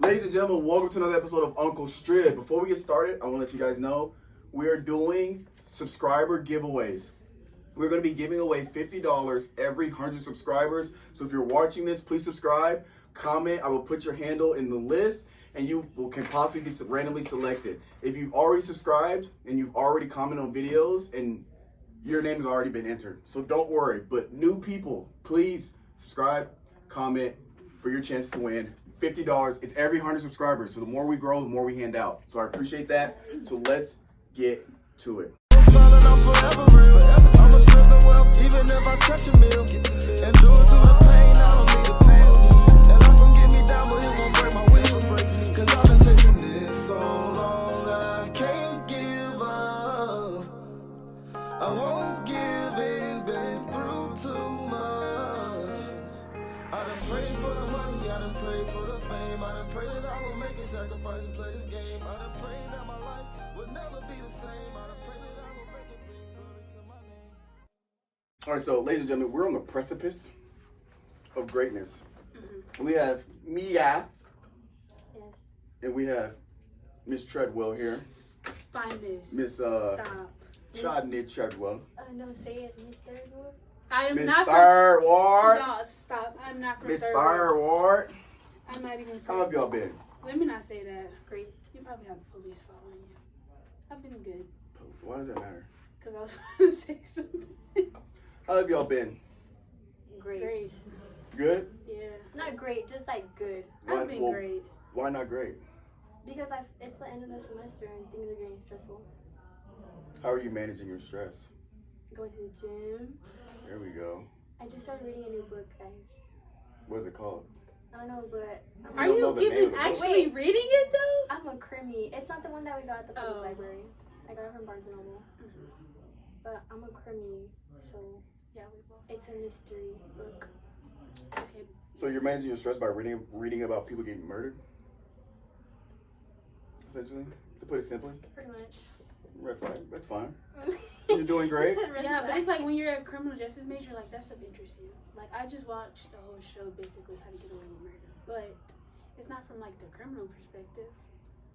Ladies and gentlemen, welcome to another episode of Uncle Strib. Before we get started, I want to let you guys know we are doing subscriber giveaways. We're going to be giving away $50 every 100 subscribers. So if you're watching this, please subscribe, comment. I will put your handle in the list, and you can possibly be randomly selected. If you've already subscribed and you've already commented on videos, and your name has already been entered. So don't worry. But new people, please subscribe, comment for your chance to win $50. It's every 100 subscribers. So the more we grow, the more we hand out. So I appreciate that. So let's get to it. I'ma strip the wealth, even if I touch a meal. And do it through the pain, I don't need a pain. And life gon' get me down, but it won't break my will. Cause I've been chasing this so long, I can't give up. I won't give in, been through too much. I done prayed for the money, I done prayed for the fame. I done prayed that I will make a sacrifice and play this game. I done prayed that my life would never be the same. I done prayed that I will make it bring glory to my name. All right, so ladies and gentlemen, we're on the precipice of greatness. We have Miguel, Yes. and we have Miss Treadwell here. Finis. Miss Stop. Chadney Treadwell. No, say it, Miss Third Ward. I am Miss not Third Ward. No, stop. I'm not from Miss Third Third Ward. I'm not even How from. have y'all been? Let me not say that. Great. You probably have the police following you. I've been good. Why does that matter? Because I was going to say something. How have y'all been? Great. Great. Good? Yeah. Not great, just like good. I've been Well, great. Why not great? Because it's the end of the semester and things are getting stressful. How are you managing your stress? Going to the gym. There we go. I just started reading a new book, guys. What is it called? I don't know, but Are don't know you the name even of the book. actually Wait. reading it though? I'm a crimi. It's not the one that we got at the public Oh. library. I got it from Barnes & Noble. But I'm a crimi, so Yeah, we both. it's a mystery book. Okay. So you're managing your stress by reading about people getting murdered? Essentially? To put it simply? Pretty much. Red flag. That's fine. You're doing great. Yeah, but it's like when you're a criminal justice major, like that stuff interests you. Like I just watched the whole show, basically How to Get Away with Murder, but it's not from like the criminal perspective.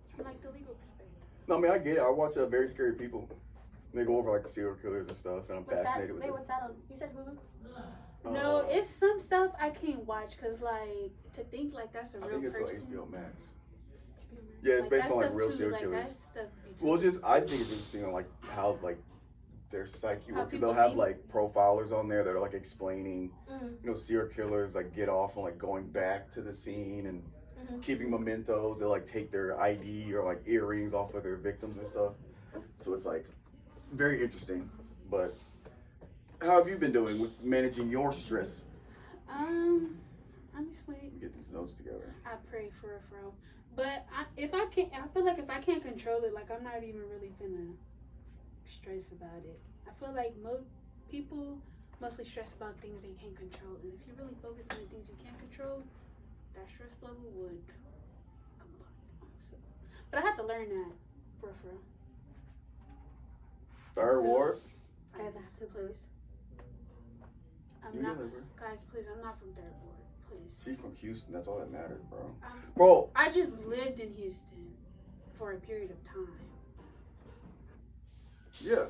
It's from like the legal perspective. No, I mean, I get it. I watch Very Scary People. They go over like serial killers and stuff, and I'm fascinated with Wait, it. what's that on? You said Hulu? No, it's some stuff I can't watch because like to think like that's a I real think it's person. on HBO Max. Yeah, it's based that on like stuff real too, serial like, killers. that stuff be Well, too- just I think it's interesting on like how like their psyche How works. 'Cause people they'll have think. like profilers on there that are like explaining, Mm. serial killers like get off on like going back to the scene and Mhm. keeping mementos. They like take their ID or like earrings off of their victims and stuff. So it's like very interesting. But how have you been doing with managing your stress? Honestly, Get these notes together. I pray for a fro. But I feel like if I can't control it, like I'm not even really finna stress about it. I feel like most people mostly stress about things they can't control, and if you really focus on the things you can't control, that stress level would come a lot. So, but I had to learn that for real. Third So- Ward. Guys, I have to please. I'm You not, deliver. guys. Please, I'm not from Third Ward. Please. She's from Houston. That's all that matters, bro. I'm- Bro, I just lived in Houston for a period of time. yeah.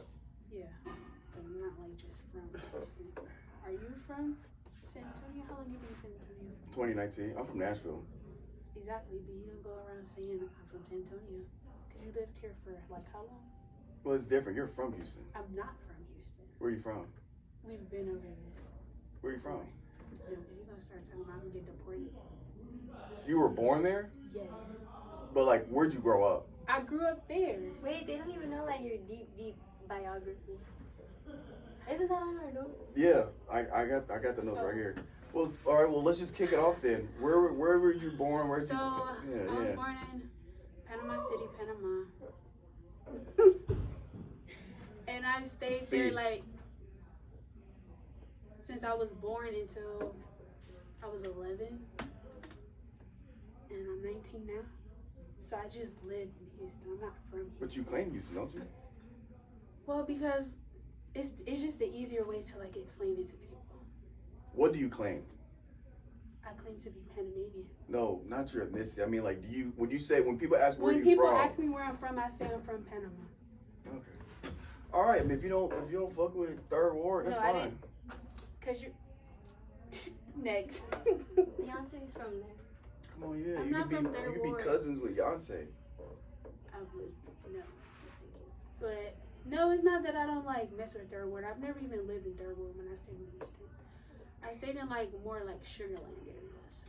Yeah, but I'm not like just from Houston. Are you from San Antonio? How long you been in San Antonio? 2019. I'm from Nashville. Exactly, but you don't go around saying I'm from San Antonio. Because you lived here for like how long? Well, it's different. You're from Houston. I'm not from Houston. Where are you from? We've been over this. Where are you from? No, but you're gonna start talking about I'm gonna get deported. You were born there? Yes. But like, where'd you grow up? I grew up there. Wait, they don't even know like your deep biography. Isn't that on our notes? Yeah, I got the notes right here. Well, all right. Well, let's just kick it off then. Where were you born? Where? So I was yeah. born in Panama City, Panama. And I've stayed there like since I was born until I was 11. And I'm 19 now. So I just lived in Houston. I'm not from Houston. But you claim Houston, don't you? Well, because it's just the easier way to like explain it to people. What do you claim? I I claim to be Panamanian. No, not your ethnicity. I mean, like, when people ask where When you people from? ask me where I'm from, I say I'm from Panama. Okay. All right. If you don't fuck with Third Ward, that's No, I fine. didn't. Cause you're next. Beyonce's from there. Come on, yeah. I'm You not could from Third be Ward. cousins with Beyonce. I would no, thank you. But no, it's not that I don't like mess with Third Ward. I've never even lived in Third Ward when I stayed in Houston. I stayed in like more like Sugarland area, so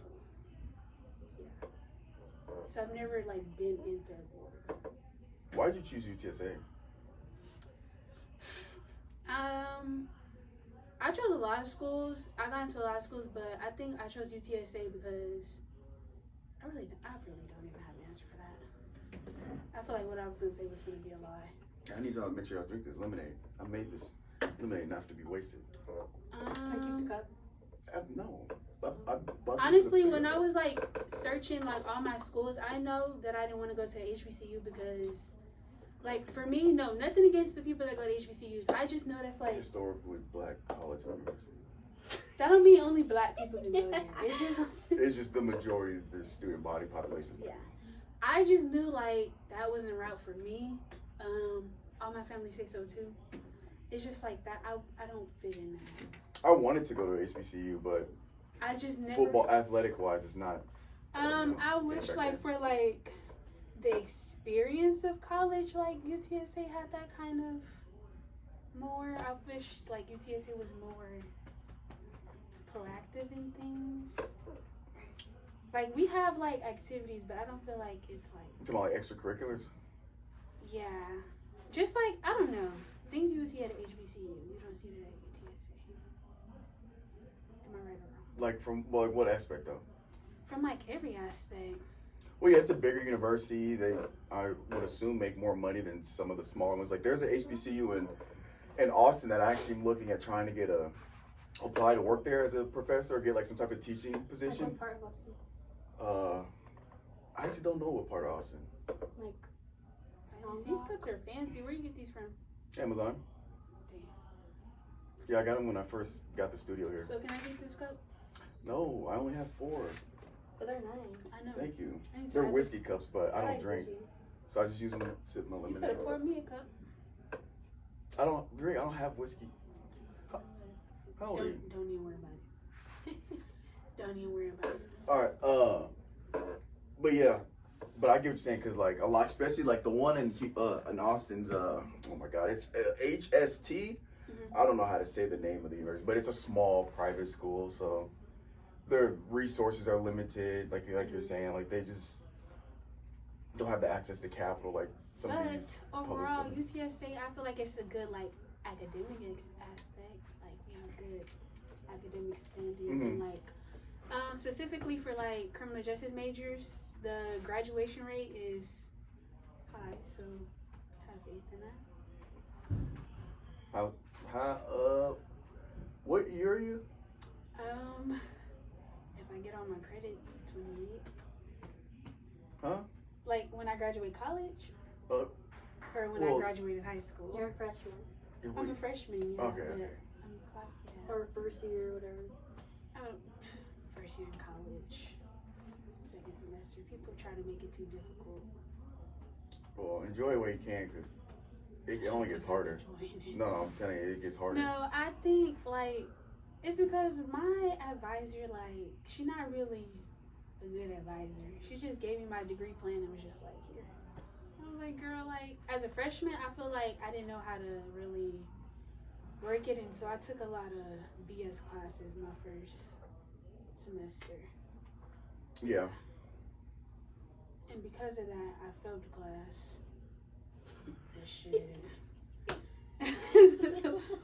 yeah. So I've never like been in Third Ward. Why'd you choose UTSA? I chose a lot of schools. I got into a lot of schools, but I think I chose UTSA because I really don't even have an answer for that. I feel like what I was gonna say was gonna be a lie. I need y'all to make sure y'all drink this lemonade. I made this lemonade not to be wasted. Can I keep the cup? No. I bought this Honestly, for the when I studio. was like searching like all my schools, I know that I didn't want to go to HBCU because, like, for me, no, nothing against the people that go to HBCUs. I just know that's like Historically black college university. that don't mean only black people can go there. It's just It's just the majority of the student body population. yeah. I just knew like that wasn't route for me. All my family say so too. It's just like that. I don't fit in that. I wanted to go to HBCU, but I just never. football athletic wise, it's not. I wish like for like the experience of college, like UTSA had that kind of more. I wish like UTSA was more proactive in things. Like we have like activities, but I don't feel like it's like You talking about like extracurriculars? yeah, just like I don't know things you would see at a HBCU, you don't see that at UTSA. Am I right or wrong? Like from what aspect though? From like every aspect. Well, yeah, it's a bigger university. They, I would assume, make more money than some of the smaller ones. Like there's an HBCU in Austin that I actually am looking at trying to get apply to work there as a professor or get like some type of teaching Like position. what part of Austin? I actually don't know what part of Austin. Like These cups are fancy. Where you get these from? Amazon. Damn. Yeah, I got them when I first got the studio here. So can I get this cup? No, I only have 4. but they're nice. I know. Thank you. I need to They're have whiskey cups, but I don't like drink, bougie. so I just use them to sip my this. You could lemonade. have poured me a cup. I don't drink. I don't have whiskey. How old are you? Don't even worry about it. Don't even worry about it. All right. But yeah, but I get what you're saying because like a lot, especially like the one in Austin's. Oh my God, it's HST. I don't know how to say the name of the university, but it's a small private school, so their resources are limited. Like you're saying, like they just don't have the access to capital like some of But these public overall, schools. UTSA, I feel like it's a good like academic aspect. Like we have good academic standing and like specifically for like criminal justice majors, the graduation rate is high. So have faith in that. What year are you? If I get all my credits, 28. Huh? Like when I graduate college, Uh, or when well, I graduated high school. You're a freshman I'm a freshman. Yeah, Okay, but okay. I'm or first year or whatever. first year in college, second semester. People try to make it too difficult. Well, enjoy it when you can, cause it only gets harder. No, I'm telling you, it gets harder. No, I think like it's because my advisor, like, she not really a good advisor. She just gave me my degree plan and was just like, here. I was like, girl, like, as a freshman, I feel like I didn't know how to really work it, and so I took a lot of BS classes my first semester. Yeah. And because of that, I failed the class. But shit.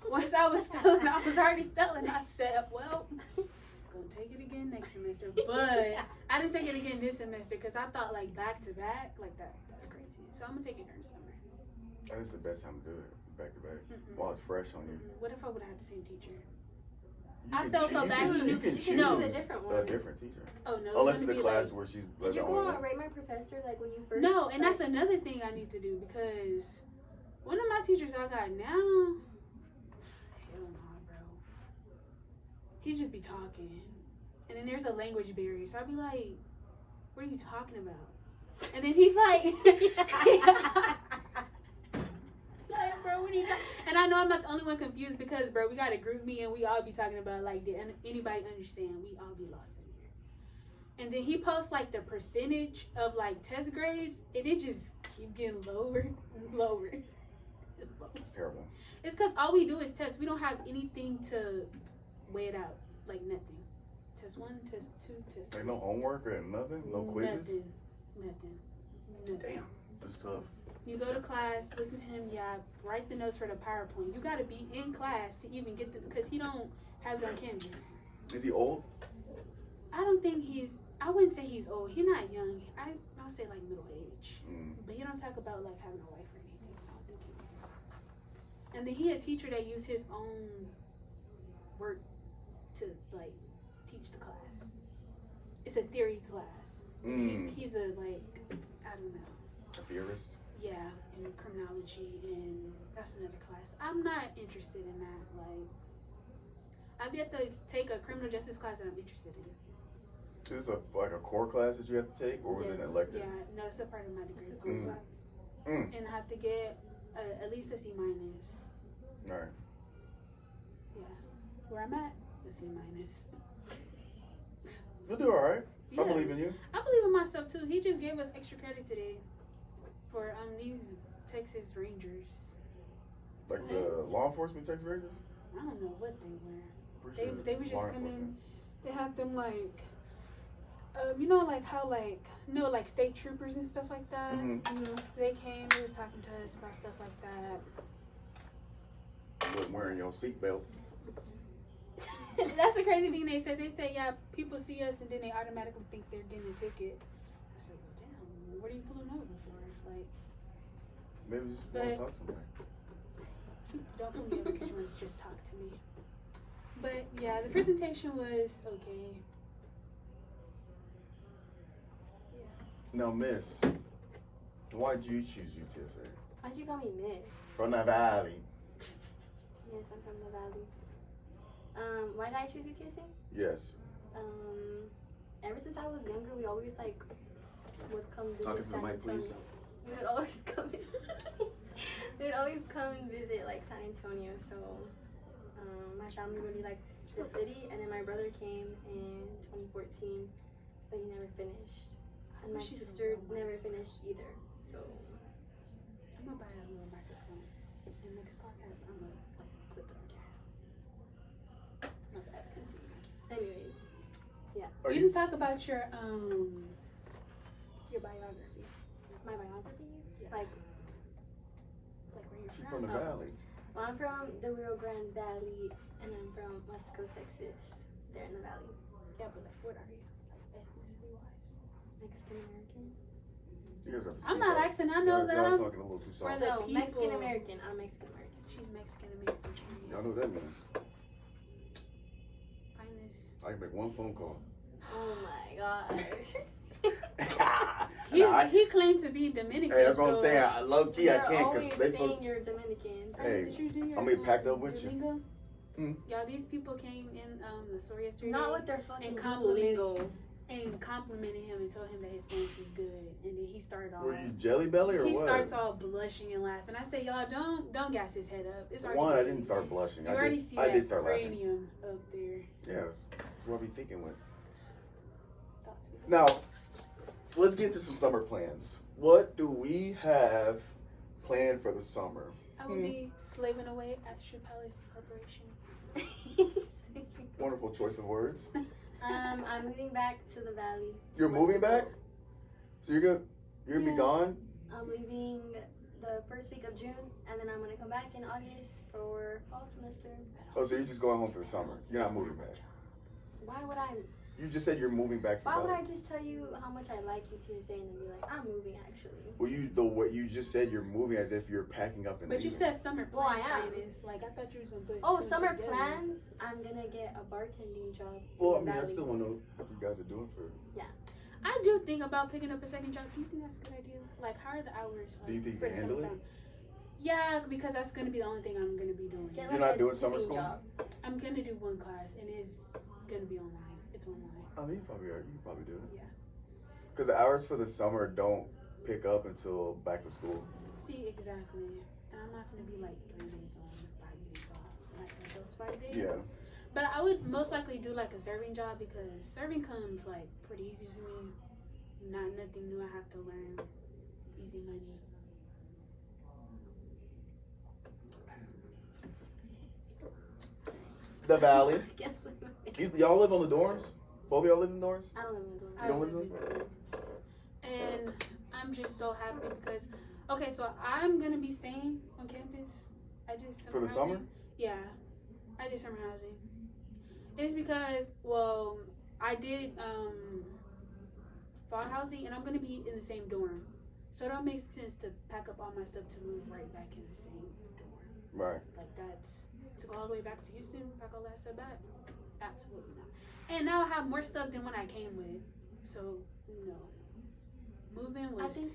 Once I was failing, I was already failing. I said, well, gonna take it again next semester. But I didn't take it again this semester because I thought like back to back, like that's crazy. So I'm gonna take it during the summer. That's the best time to do it, back to back, while it's fresh on you. What if I would have had the same teacher? You I can felt so choose- bad. You You can can choose choose a different one. a different teacher. Oh no. Unless it's a gonna be class like, where she's Did you the go only on one. Rate My Professor like when you first? no, and that's like, another thing I need to do because one of my teachers I got now, hell nah, bro. He just be talking. And then there's a language barrier. So I'd be like, what are you talking about? And then he's like, like, bro, what are you talking? And I know I'm not the only one confused because, bro, we got a group me and we all be talking about, like, did anybody understand? We all be lost in here. And then he posts, like, the percentage of, like, test grades, and it just keep getting lower and lower. And lower. It's terrible. It's because all we do is test. We don't have anything to weigh it out. Like, nothing. Test 1, test 2, test 3. Like, no homework or nothing? No quizzes? Nothing. Damn, that's tough. You go to class, listen to him, write the notes for the PowerPoint. You got to be in class to even get the, because he don't have it on Canvas. Is he old? I don't think I wouldn't say he's old. He's not young. I'll say like middle age. But he don't talk about like having a wife or anything, so I don't think he. And then he a teacher that used his own work to like teach the class. It's a theory class. He's a like, I don't know. A theorist? Yeah, in criminology, and that's another class. I'm not interested in that. Like, I've yet to take a criminal justice class that I'm interested in. Is this like a core class that you have to take, or was it an elective? Yeah, no, it's a part of my degree. And I have to get at least a C-. All right. Yeah, where I'm at, a C-. You'll do all right. Yeah. I believe in you. I believe in myself too. He just gave us extra credit today for these Texas Rangers. Like the law enforcement Texas Rangers? I don't know what they were. Sure. They was just coming. They had them like, you know, like how like like state troopers and stuff like that. They came. They was talking to us about stuff like that. You wasn't wearing your seatbelt. That's the crazy thing they said. They said, yeah, people see us and then they automatically think they're getting a ticket. I said, well, damn, what are you pulling over for? Like, maybe just want to talk to somebody. Don't pull me over because you want to just talk to me. But yeah, the presentation was okay. Yeah. Now, Miss, why'd you choose UTSA? Why'd you call me Miss? From the Valley. Yes, I'm from the Valley. Why did I choose UTSA? Yes. Ever since I was younger, we always like would come visit Talking to the San mic, Antonio. please. We would always come. We would always come and visit like San Antonio. So my family really liked the city, and then my brother came in 2014, but he never finished, and my sister never finished either. So I'm gonna buy a little microphone. In next podcast, I'm gonna like clip it on camera. My bad. Continue. anyways, yeah. You can talk about your biography. My biography? Yeah. Like where you're She's from. from the Valley. Well, I'm from the Rio Grande Valley, and I'm from Mexico, Texas. They're in the valley. Yeah, but like, what are you? Like ethnicity-wise? Mexican American. You guys have to speak I'm not up. asking. I know that. Y'all talking a little too soft. For the No, people. Mexican American. I'm Mexican American. She's Mexican American. Y'all know what that means. Finest. I can make one phone call. Oh my gosh. He claimed to be Dominican. Hey, that's what I'm saying. I low key, I can't always because they saying you're Dominican. Hey, I'm I'm gonna be packed up with you. lingo? Hmm. Y'all, these people came in the store yesterday. Not with their fucking and complimented him and told him that his Spanish was good, and then he started all. Were you Jelly Belly or he what? starts all blushing and laughing. I say, y'all don't gas his head up. It's already. One, I didn't start blushing. You already see that did start laughing. cranium up there. Yes, that's what I be thinking with. Thoughts we- Now, let's get into some summer plans. What do we have planned for the summer? I will be slaving away at Strib Palace Corporation. Wonderful choice of words. I'm moving back to the valley. You're moving back? So you're gonna be gone? I'm leaving the first week of June, and then I'm gonna come back in August for fall semester. Oh, so you're just going home for the summer. You're not moving back. Why would I? You just said you're moving back to the Why would valley. I just tell you how much I like UTSA and then be like, I'm moving actually? Well, what you just said you're moving as if you're packing up and But you leaving. said summer plans. Well, I am. Finest. Like I thought you was gonna put. Oh, two and summer two together. plans? I'm gonna get a bartending job. Well, I in mean, I Valley. still want to know what you guys are doing for. I do think about picking up a second job. Do you think that's a good idea? Like, how are the hours? Like, Do you think you for can the handle it? summertime? Yeah, because that's gonna be the only thing I'm gonna be doing. Get You're like not a doing summer teaching school? job. I'm gonna do one class, and it's gonna be online. It's won't lie. I think you probably are. You can probably do it. Yeah. Because the hours for the summer don't pick up until back to school. See, exactly. And I'm not going to be like 3 days on, 5 days off. Like those 5 days. Yeah. But I would most likely do like a serving job because serving comes like pretty easy to me. Not nothing new I have to learn. Easy money. The Valley. I can't believe it. Y'all live on the dorms? Both of y'all live in dorms? I don't live in dorms. You don't live in dorms? And I'm just so happy because, okay, so I'm going to be staying on campus. I did summer For the housing. summer? Yeah. I did summer housing. It's because, well, I did fall housing and I'm going to be in the same dorm. So it don't make sense to pack up all my stuff to move right back in the same dorm. Right. Like that's to go all the way back to Houston, pack all that stuff back? Absolutely not. And now I have more stuff than when I came with. So, no. Moving was I think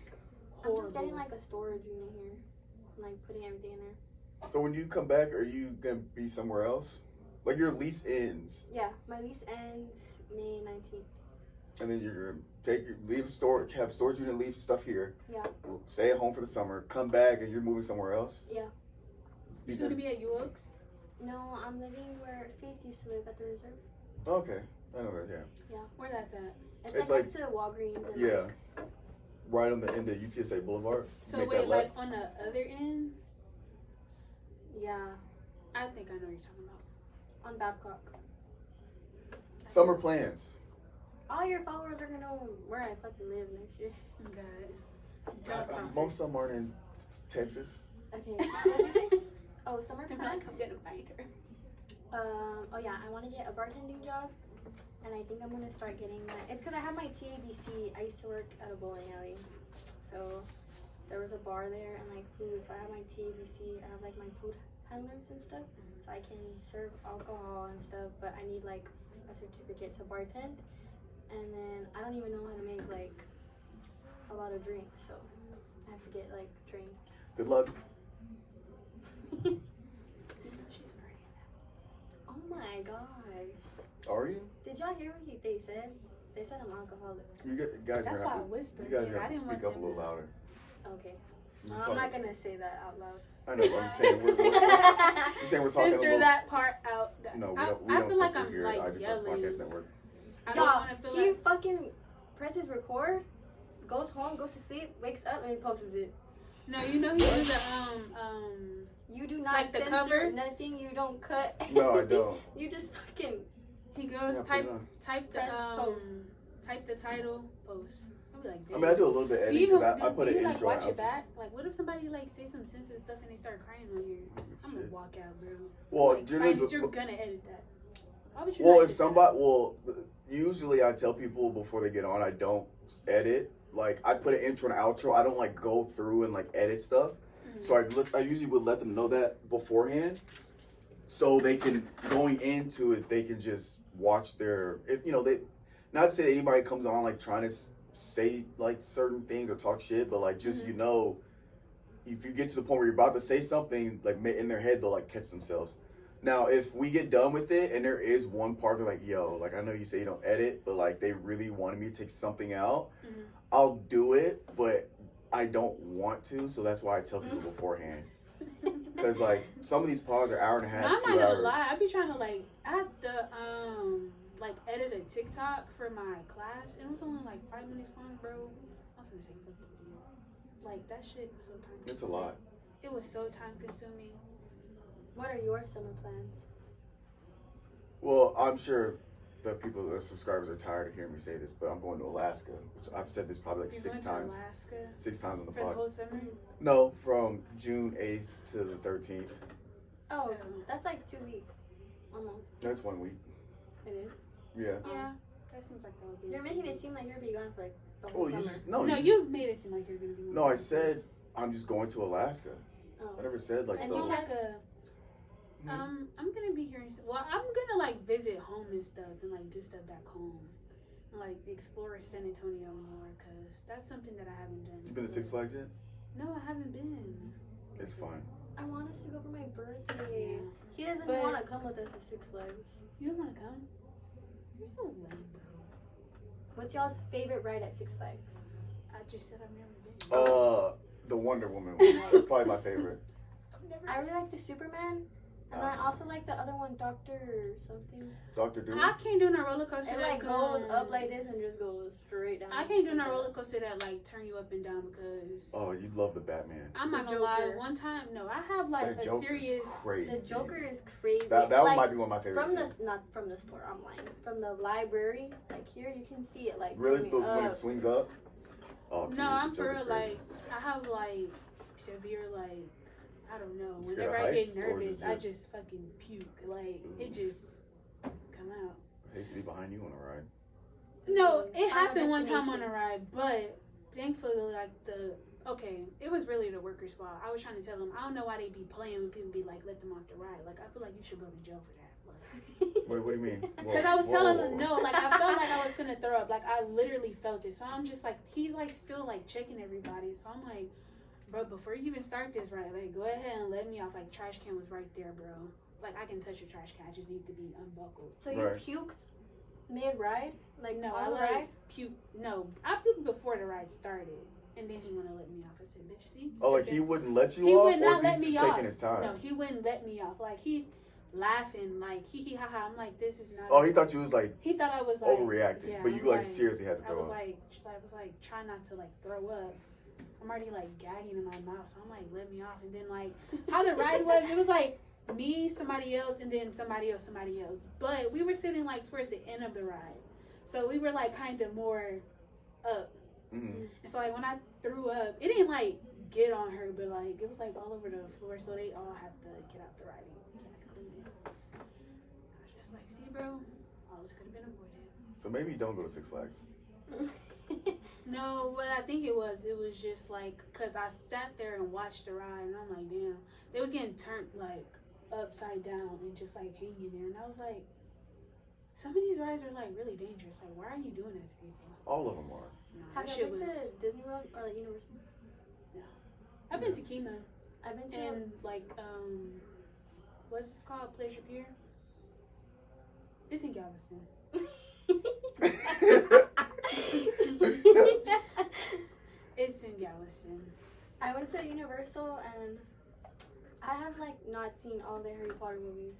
horrible. I'm just getting like a storage unit here. And, like putting everything in there. So when you come back, are you going to be somewhere else? Like your lease ends. Yeah, my lease ends May 19th. And then you're going to leave store, have storage unit, leave stuff here. Yeah. Stay at home for the summer, come back, and you're moving somewhere else? Yeah. You going to be at U Oaks? No, I'm living where Faith used to live at the Reserve. Okay. I know that, yeah. Yeah. Where that's at? It's like next to Walgreens. And yeah. Like, Right on the end of UTSA Boulevard. So Make wait, that like left. on the other end? yeah, I think I know what you're talking about. on Babcock. Summer plans. All your followers are gonna know where I fucking live next year. God. Don't stop. Most of them aren't in Texas. Okay. What did you say? Oh, summer I'm plans. not gonna find her. Oh yeah, I want to get a bartending job, and I think I'm gonna start getting my. It's because I have my TABC. I used to work at a bowling alley, so there was a bar there and like food. So I have my TABC. I have like my food handlers and stuff, so I can serve alcohol and stuff. But I need like a certificate to bartend, and then I don't even know how to make like a lot of drinks, so I have to get like trained. Good luck. Oh my gosh. Are you? Did y'all hear what they said? They said I'm alcoholic. You guys That's are why I gonna have to, whispered. you guys Yeah, are gonna I have to didn't want speak up a them little to- louder. Okay. You're I'm talking- not gonna say that out loud. I know, but I'm saying we're saying we're talking a Censor little. that part out. Guys. No, we I don't feel like censor I'm here like at Ivy Trust yelling. Podcast Network. I don't Y'all, want to feel he like. fucking presses record, goes home, goes to sleep, wakes up, and he posts it. No, you know he do the You do not Like the censor cover? nothing. You don't cut. No, I don't. You just fucking He goes Yeah, put type it on. type the Press post. type the title post. I'll be like, I mean, I do a little bit of Do you editing because I put do an you like intro watch out. it back? Like, what if somebody like say some sensitive stuff and they start crying on you? I'm gonna Shit. walk out, bro. Well, Like, generally, Finis, you're gonna edit that. Why would you? well, not if edit somebody, well, usually I tell people before they get on, I don't edit. Like, I put an intro and outro. I don't like go through and like edit stuff. that? So I usually would let them know that beforehand, so they can going into it they can just watch their if you know they not to say that anybody comes on like trying to say like certain things or talk shit, but like just you know if you get to the point where you're about to say something like in their head they'll like catch themselves. Now if we get done with it and there is one part they're like yo like I know you say you don't edit but like they really wanted me to take something out, I'll do it but I don't want to, so that's why I tell people beforehand. Because like some of these pods are hour and a half, I'm not 2 gonna hours. lie. I be trying to like I have to like edit a TikTok for my class. It was only like 5 minutes long, bro. I was gonna say fuck the video. Like that shit was so time. It's a lot. It was so time consuming. What are your summer plans? Well, I'm sure the people, the subscribers are tired of hearing me say this, but I'm going to Alaska, which I've said this probably like You're six going to times. Alaska 6 times on the for the pod. whole summer. No, from June 8th to the 13th. Oh, that's like 2 weeks, almost. That's 1 week. It is. Yeah. Yeah, that seems like that would be. You're making it seem like you're be gone for like the whole Well, you summer. just, No, no, you made it seem like you're gonna be. No, I said I'm just going to Alaska. Oh. I never said like And the. you It's like a. Mhm. I'm gonna be here. Well, I'm gonna like visit home and stuff and like do stuff back home, and like explore San Antonio more because that's something that I haven't done. You been to Six Flags yet? No, I haven't been. It's fun. I want us to go for my birthday. Yeah. He doesn't But- want to come with us to Six Flags. You don't want to come? You're so lame, bro. What's y'all's favorite ride at Six Flags? I just said I've never been. The Wonder Woman one. That's probably my favorite. I've never I really like the Superman, and I also like the other one, Doctor something. Dr. Doom. I can't do no roller coaster It that like goes up like this and just goes straight down. I can't do no roller coaster that like turn you up and down because Oh, you'd love the Batman. I'm not The gonna lie. Joker. One time, no, I have like That a Joker's serious. crazy. The Joker is crazy. That one Like, might be one of my favorites. from too. the not from the store. I'm lying. From the library, like here you can see it like Really? coming When it up. swings up? Oh, dude, No, I'm the for Joker's real. crazy. Like I have like severe like I don't know. You scared Whenever of I heights, get or is it nervous, I just- just fucking puke. Like it just come out. I hate to be behind you on a ride. No, it Final happened one time on destination. a ride, but thankfully, like it was really the workers' fault. I was trying to tell them, I don't know why they be playing when people be like, let them off the ride. Like I feel like you should go to jail for that. Wait, what do you mean? Because I was telling them no, like I felt like I was gonna throw up. Like I literally felt it. So I'm just like, he's like still like checking everybody. So I'm like, bro, before you even start this ride, like go ahead and let me off. Like trash can was right there, bro. Like I can touch your trash can. I just need to be unbuckled. So you Right. puked mid ride, like No, on I the like ride. puke. No, I puked before the ride started, and then he wouldn't let me off. I said, "Bitch, see." Oh, like he wouldn't let you He off? would Or not is let he me just off. taking his time? No, he wouldn't let me off. Like he's laughing, like hee hee ha ha. I'm like, this is not. Oh, he thought you was like He thought I was like overreacting. yeah, But you I'm like seriously had to I throw was up. like, try not to like throw up. I'm already like gagging in my mouth, so I'm like, let me off. And then like how the ride was, it was like me, somebody else, and then somebody else. But we were sitting like towards the end of the ride, so we were like kind of more up. Mhm. And so like when I threw up, it didn't like get on her, but like it was like all over the floor, so they all had to get out the ride. And we had to clean it. I was just like, see, bro, all this could have been avoided. So maybe you don't go to Six Flags. No, what I think it was just like, cause I sat there and watched the ride, and I'm like, damn, they was getting turned like upside down and just like hanging there, and I was like, some of these rides are like really dangerous. Like, why are you doing that to people? All of them are. No, Have that you shit been was. to Disney World or like Universal? I've been to Kima I've been to. and like what's this called? Pleasure Pier. It's in Galveston. It's in Galveston. I went to Universal and I have like not seen all the Harry Potter movies,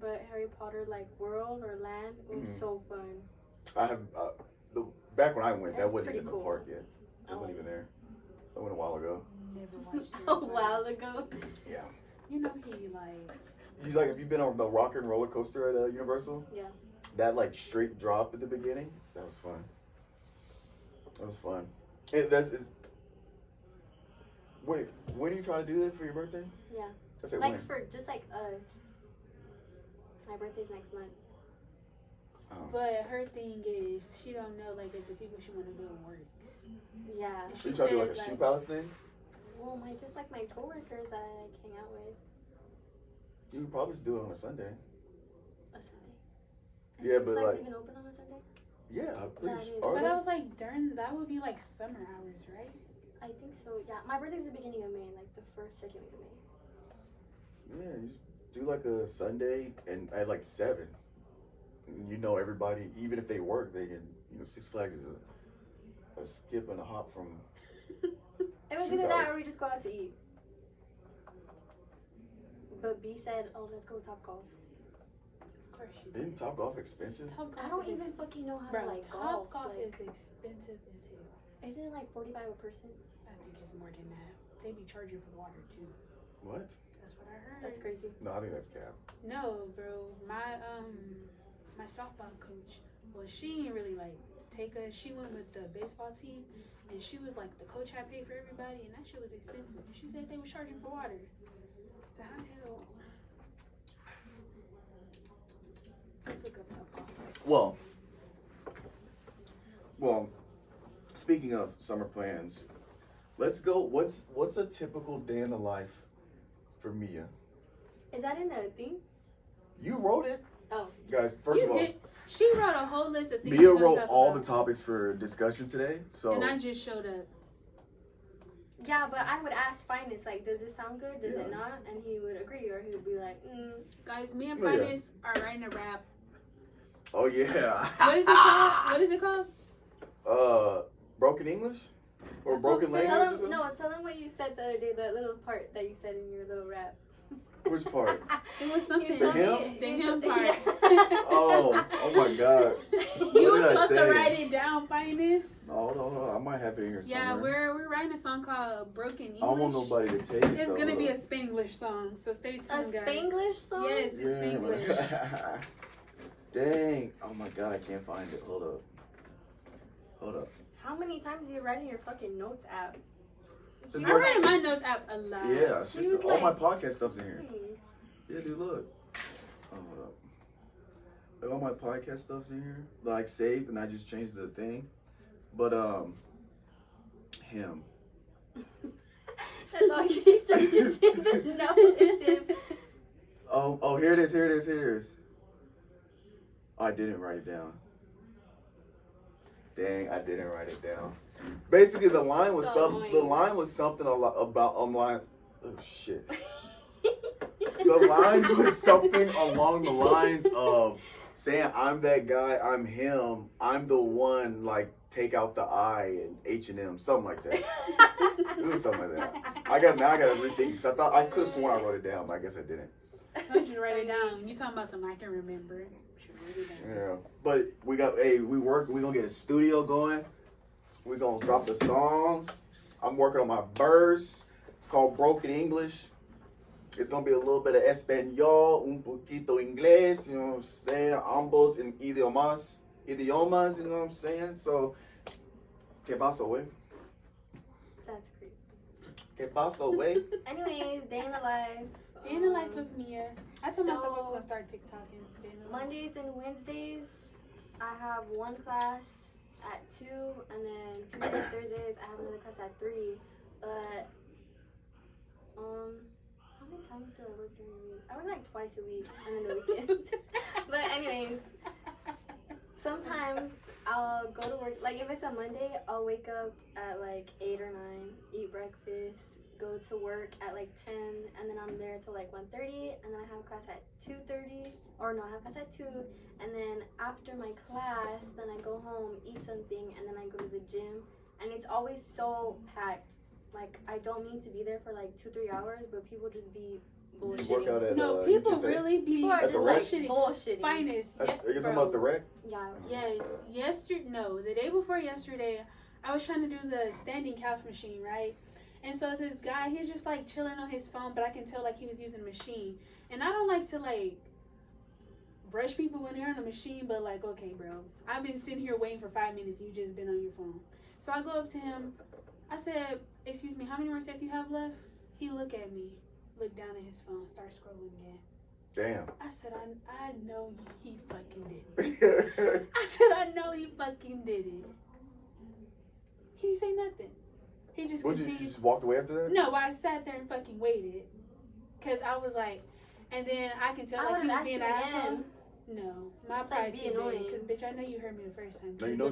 but Harry Potter like World or Land was Mhm. so fun. I have back when I went, that That's wasn't pretty even cool. the park yet. It Oh. wasn't even there. I went a while ago. Never watched Harry A Potter. while ago. Yeah. You know he like. You like? Have you been on the rock and roller coaster at Universal? Yeah. That like straight drop at the beginning. That was fun. That was fun. Wait, when are you trying to do that for your birthday? Yeah. I said Like when. for just like us. My birthday's next month. Oh. But her thing is she don't know like if the people she want to build works. Yeah. And So you she trying to do said, like a shoe palace thing? Well, just like my coworkers that I like hang out with. You could probably do it on a Sunday. A Sunday. Yeah, Is but, Six Flags like- even open on a Sunday? Yeah, I'm Yeah, pretty it sure. is. Are But they? I was like, during that would be like summer hours, right? I think so. Yeah. My birthday's the beginning of May, like the second week of May. Yeah, you just do like a Sunday and at like 7. And you know everybody, even if they work, they can. You know, Six Flags is a skip and a hop from. It was Shoe either that palace. or we just go out to eat. But B said, "Oh, let's go Top Golf." Of course you Isn't Top Golf expensive? Top Golf I don't is even fucking know how bro, to like Top golf. Golf Like, is expensive as hell. isn't it like 45 a person? I think it's more than that. They be charging for water too. What? That's what I heard. That's crazy. No, I think that's cap. No, bro. My softball coach, well, she didn't really like take us. She went with the baseball team, and she was like, the coach had paid for everybody, and that shit was expensive. She said they were charging for water. So how the hell? Let's look up Top Golf. Well. Speaking of summer plans, let's go. What's a typical day in the life for Mia? Is that in the thing? You wrote it. Oh. Guys, first of all, She wrote a whole list of things. Mia we're gonna wrote talk all the about. topics for discussion today. So And I just showed up. Yeah, but I would ask Finis, like, does this sound good? Does it Yeah. not? And he would agree, or he would be like, Guys, me and Oh, yeah. Finis are writing a rap. Oh yeah. What is it called? What is it called? Broken English or That's broken what I'm saying. language or something? Tell them what you said the other day, that little part that you said in your little rap. Which part? It was something. You told The me- hymn? The you hymn told- part. yeah. Oh my God. You What were did I supposed to say? write it down, Finis. Hold on. I might have it in here Yeah, somewhere. we're writing a song called Broken English. I don't want nobody to take it. It's though. gonna be a Spanglish song, so stay tuned, A guys. Spanglish song? Yes, it's Spanglish. Dang. Oh my God, I can't find it. Hold up. How many times do you write in your fucking notes app? It's I write in my notes app a lot. Yeah, She shit, was all my like- podcast stuff's in here. Hmm. Yeah, dude, look. Oh, hold up. Like all my podcast stuff's in here, like saved, and I just changed the thing. But him. That's all you said, just in the notes. Him. Oh, here it is. I didn't write it down. Dang, I didn't write it down. Basically, the line was So something a lot about online. Oh shit. The line was something along the lines of saying, "I'm that guy. I'm him. I'm the one." Like, take out the I and H&M, something like that. It was something like that. I gotta rethink because I thought I could have sworn I wrote it down, but I guess I didn't. I told you to write it down. You talking about something I can remember. Should write it down. Yeah, but we gonna get a studio going. We gonna drop the song. I'm working on my verse. It's called Broken English. It's gonna be a little bit of Espanol, un poquito inglés, you know what I'm saying? Ambos en idiomas, you know what I'm saying? So, ¿qué pasó, güey? That's creepy. ¿Qué pasó, güey? Anyways, day in the life. Day in the life of Mia. I told myself I was So- gonna start TikToking. Day in the life. Mondays and Wednesdays, I have one class at 2, and then Tuesdays, Thursdays, I have another class at 3. But, how many times do I work during the week? I work like twice a week, and then the weekends. But anyways, sometimes I'll go to work, like if it's a Monday, I'll wake up at like 8 or 9, eat breakfast, go to work at like 10, and then I'm there till like 1:30, and then I have class at 2:30, or no, I have class at 2, and then after my class, then I go home, eat something, and then I go to the gym, and it's always so packed. Like, I don't mean to be there for like 2-3 hours, but people just be You work bullshitting. out at No, people UTSA? really be People are At just the like rec? bullshitting. Finest. Are you talking about the rec? Yeah. Yes. The day before yesterday, I was trying to do the standing couch machine, right? And so this guy, he's just like chilling on his phone, but I can tell like he was using the machine. And I don't like to like rush people when they're on the machine, but like, okay, bro, I've been sitting here waiting for 5 minutes. You just been on your phone. So I go up to him. I said, "Excuse me, how many more sets you have left?" He look at me, look down at his phone, start scrolling again. Damn. I said, I know he fucking did it. I said, I know he fucking did it. He didn't say nothing. He just What, you continued. just walked away after that? No, I sat there and fucking waited. Because I was like, and then I can tell I like he was would've being an asked you asshole. again. No, my Just, like, pride be too big. annoying. Because, bitch, I know you heard me the first time. No, you know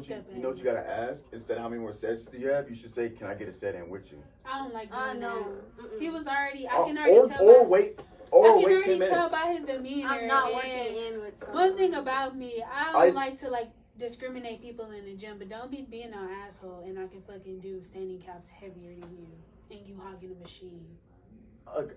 what you gotta ask? Instead of how many more sets do you have, you should say, "Can I get a set in with you?" I don't like doing No. that. Mm-mm. He was already, I Or, can already tell. or by, wait, I or can wait already 10 minutes. tell by his demeanor. I'm not and working in with someone. One thing about me, I don't like to like discriminate people in the gym, but don't be being an asshole and I can fucking do standing caps heavier than you and you hogging a machine.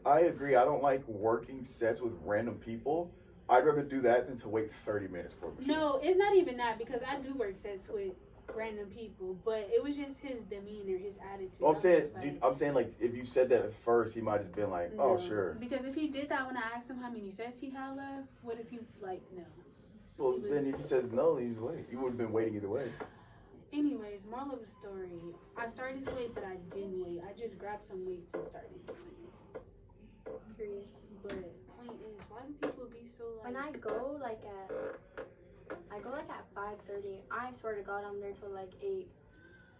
I agree. I don't like working sets with random people. I'd rather do that than to wait 30 minutes for a machine. No, it's not even that because I do work sets with random people, but it was just his demeanor, his attitude. Well, I was just I'm saying like if you said that at first, he might have been like, "Oh, no. sure." Because if he did that when I asked him how many sets he had left, what if he like no? Well, He was- then if he says no, then he's wait. You would have been waiting either way. Anyways, moral of the story: I started to wait, but I didn't wait. I just grabbed some weights and started. Period. But point is, why do people be so like? When I go like at 5:30, I swear to God, I'm there till like 8,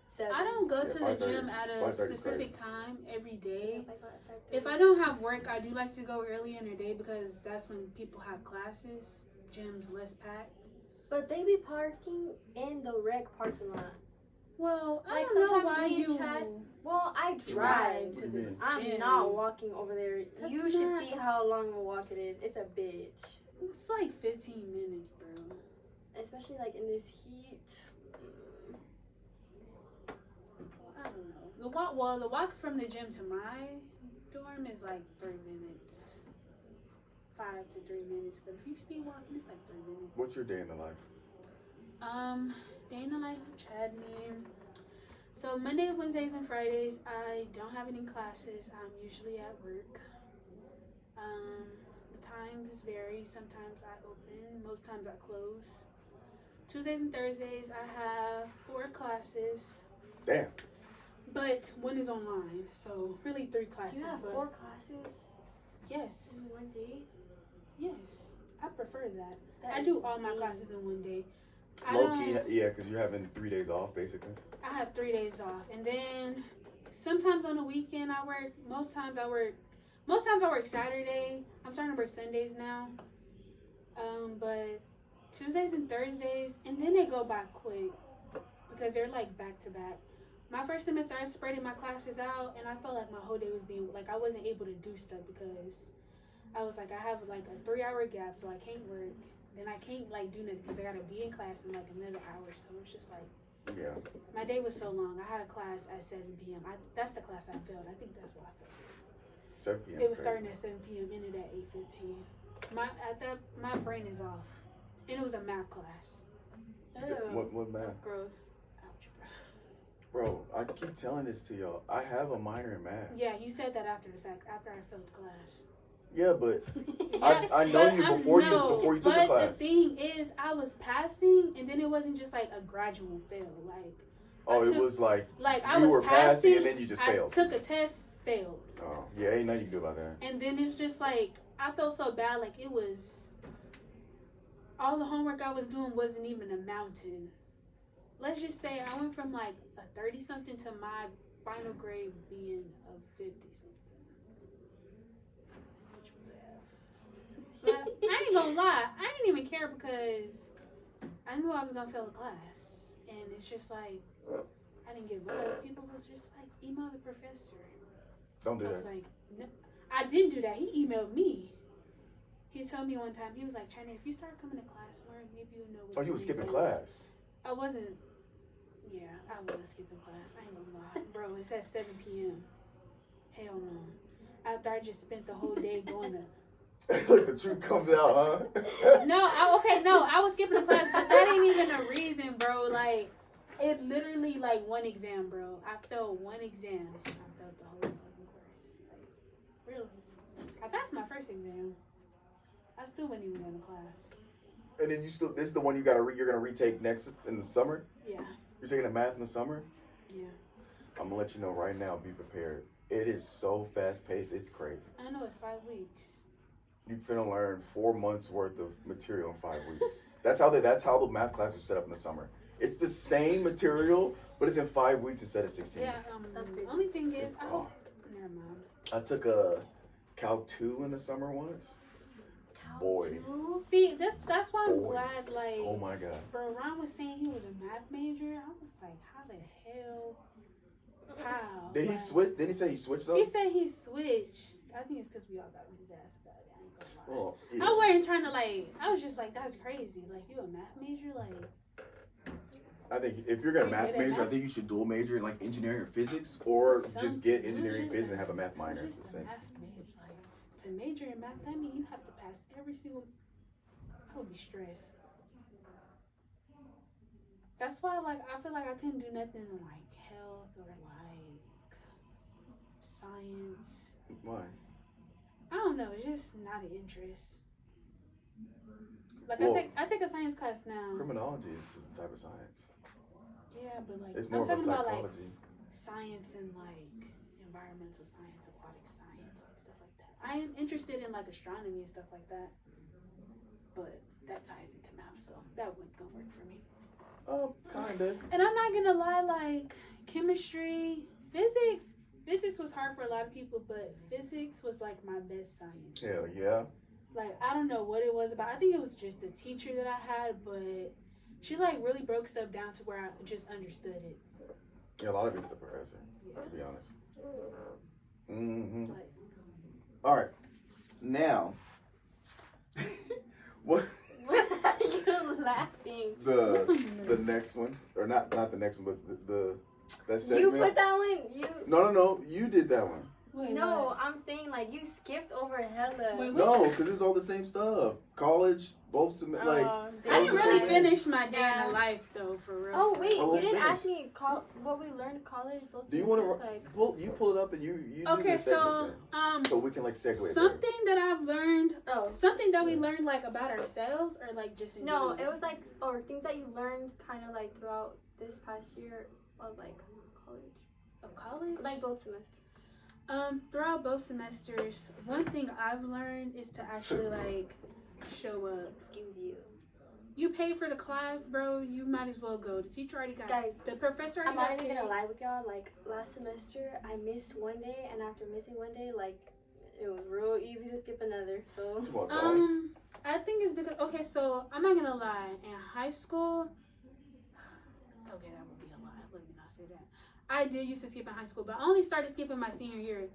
7. I don't go to the 5:30. gym at a 5:30 specific time every day. Yeah, if I go at 5:30. If I don't have work, I do like to go early in the day because that's when people have classes. Gym's less packed. But they be parking in the rec parking lot. Well, I Like, don't know sometimes why me and you Chad Well, I drive. to What do the you mean? I'm gym. not walking over there. That's You should not- see how long a walk it is. It's a bitch. It's like 15 minutes, bro. especially like in this heat. I don't know. The walk from the gym to my dorm is like 3 minutes. 5 to 3 minutes. But if you speed walking, it's like 3 minutes. What's your day in the life? Day in the life of Chadney. So Monday, Wednesdays, and Fridays, I don't have any classes. I'm usually at work. The times vary. Sometimes I open, most times I close. Tuesdays and Thursdays, I have 4 classes. Damn. But one is online, so really 3 classes. You have but 4 classes yes. in one day? Yes. I prefer that. That I is do all my insane. classes in one day. Low key, yeah, because you're having 3 days off, basically. I have 3 days off, and then sometimes on the weekend I work. Most times I work Saturday. I'm starting to work Sundays now. But Tuesdays and Thursdays, and then they go by quick because they're like back to back. My first semester, I spreading my classes out, and I felt like my whole day was being like I wasn't able to do stuff because I was like I have like a 3-hour gap, so I can't work. Then I can't like do nothing because I gotta be in class in like another hour. So it's just like, Yeah. my day was so long. I had a class at 7 p.m. That's the class I failed. I think that's why I failed. 7 p.m. It was crazy. starting at 7 p.m. ended at 8:15. My brain is off, and it was a math class. You said, Ew, what math? That's gross. Algebra. Bro, I keep telling this to y'all. I have a minor in math. Yeah, you said that after the fact. After I failed the class. Yeah, but Yeah, I know but you I'm- before no, you took the But class. the thing is, I was passing, and then it wasn't just like a gradual fail. Like Oh, I it took- was like I you was were passing and then you just I failed. took a test, failed. Oh, yeah, ain't nothing you can do about that. And then it's just like, I felt so bad. Like, it was, all the homework I was doing wasn't even amounting. Let's just say I went from like a 30-something to my final grade being a 50-something. Which was F. But I ain't gonna lie, I didn't even care because I knew I was gonna fail the class. And it's just like, I didn't give up. People was just like, email the professor. Don't do I was that. like, no, I didn't do that. He emailed me. He told me one time, he was like, China, if you start coming to class more, maybe you'll know what Oh, you was your skipping results." class. I wasn't. Yeah, I was skipping class. I ain't gonna lie. Bro, it's at 7 p.m. Hell no. After I just spent the whole day going to. Look, the truth comes out, huh? No, I was skipping the class, but that ain't even a reason, bro. Like, it literally, like, one exam, bro. I failed one exam. I failed the whole fucking course. Like, really. I passed my first exam. I still wasn't even in the class. And then this is the one you're gonna retake next in the summer. Yeah, You're taking a math in the summer. yeah. I'm gonna let you know right now. Be prepared. It is so fast paced. It's crazy. I know it's 5 weeks. You're finna learn 4 months worth of material in 5 weeks. That's how the math class is set up in the summer. It's the same material, but it's in 5 weeks instead of 16. Yeah, That's the crazy. only thing is, I Oh. hope, never mind. I took a Cal 2 in the summer once. Boy. See, that's why I'm Boy. glad, like, Oh my god. bro, Ron was saying he was a math major. I was like, how the hell? How? Did he Like, switch? Did he say he switched though? He said he switched. I think it's because we all got on his ass about it. I ain't gonna lie. Well, yeah. I wasn't trying to, like, I was just like, that's crazy. Like, you a math major? Like, I think if you're gonna Are you math good at major, I math? think you should dual major in like engineering or physics, or some- just get it was engineering just physics a- and have a math it was minor. It's the just a same. math major. Like, to major in math, that means you have to pass every single. I would be stressed. That's why, like, I feel like I couldn't do nothing in like health or like science. Why? I don't know. It's just not an interest. Like, Well, I take a science class now. Criminology is a type of science. Yeah, but like, It's more I'm of a talking about like psychology. science and like environmental science, aquatic science, like stuff like that. I am interested in like astronomy and stuff like that, but that ties into math, so that wasn't gonna work for me. Oh, kinda. And I'm not gonna lie, like chemistry, physics was hard for a lot of people, but physics was like my best science. Hell yeah. Like, I don't know what it was about. I think it was just a teacher that I had, but she like really broke stuff down to where I just understood it. Yeah, a lot of it's the professor, Yeah. to be honest. Mm-hmm. Like, All right. Now, what? What are you laughing. What's The on the this? next one, or not the next one, but the that You segment. put that one. You. No, you did that one. Wait, No, what? I'm saying like you skipped over hella. Wait, No, because it's all the same stuff. College, both like. Oh, I That didn't was the really same finish my day in Yeah. the life though, for real. Oh for wait, real. Oh, you didn't finish. ask me what we learned in college. Both Do you want semesters, to pull it up and you do Okay, the segments so then. So we can like segue there. something that I've learned, Oh something that we learned like about ourselves, or like just in no, general? it was like or things that you learned kind of like throughout this past year of like college, Of college. like both semesters. Throughout both semesters, one thing I've learned is to actually like show up. Excuse you, You pay for the class, bro. You might as well go. The teacher already got. guys. The professor I'm already not got even paid. gonna lie with y'all. Like last semester, I missed one day, and after missing one day, like it was real easy to skip another. So Come on, guys. I think it's because so I'm not gonna lie. In high school, okay, that would be a lie. Let me not say that. I did used to skip in high school, but I only started skipping my senior year,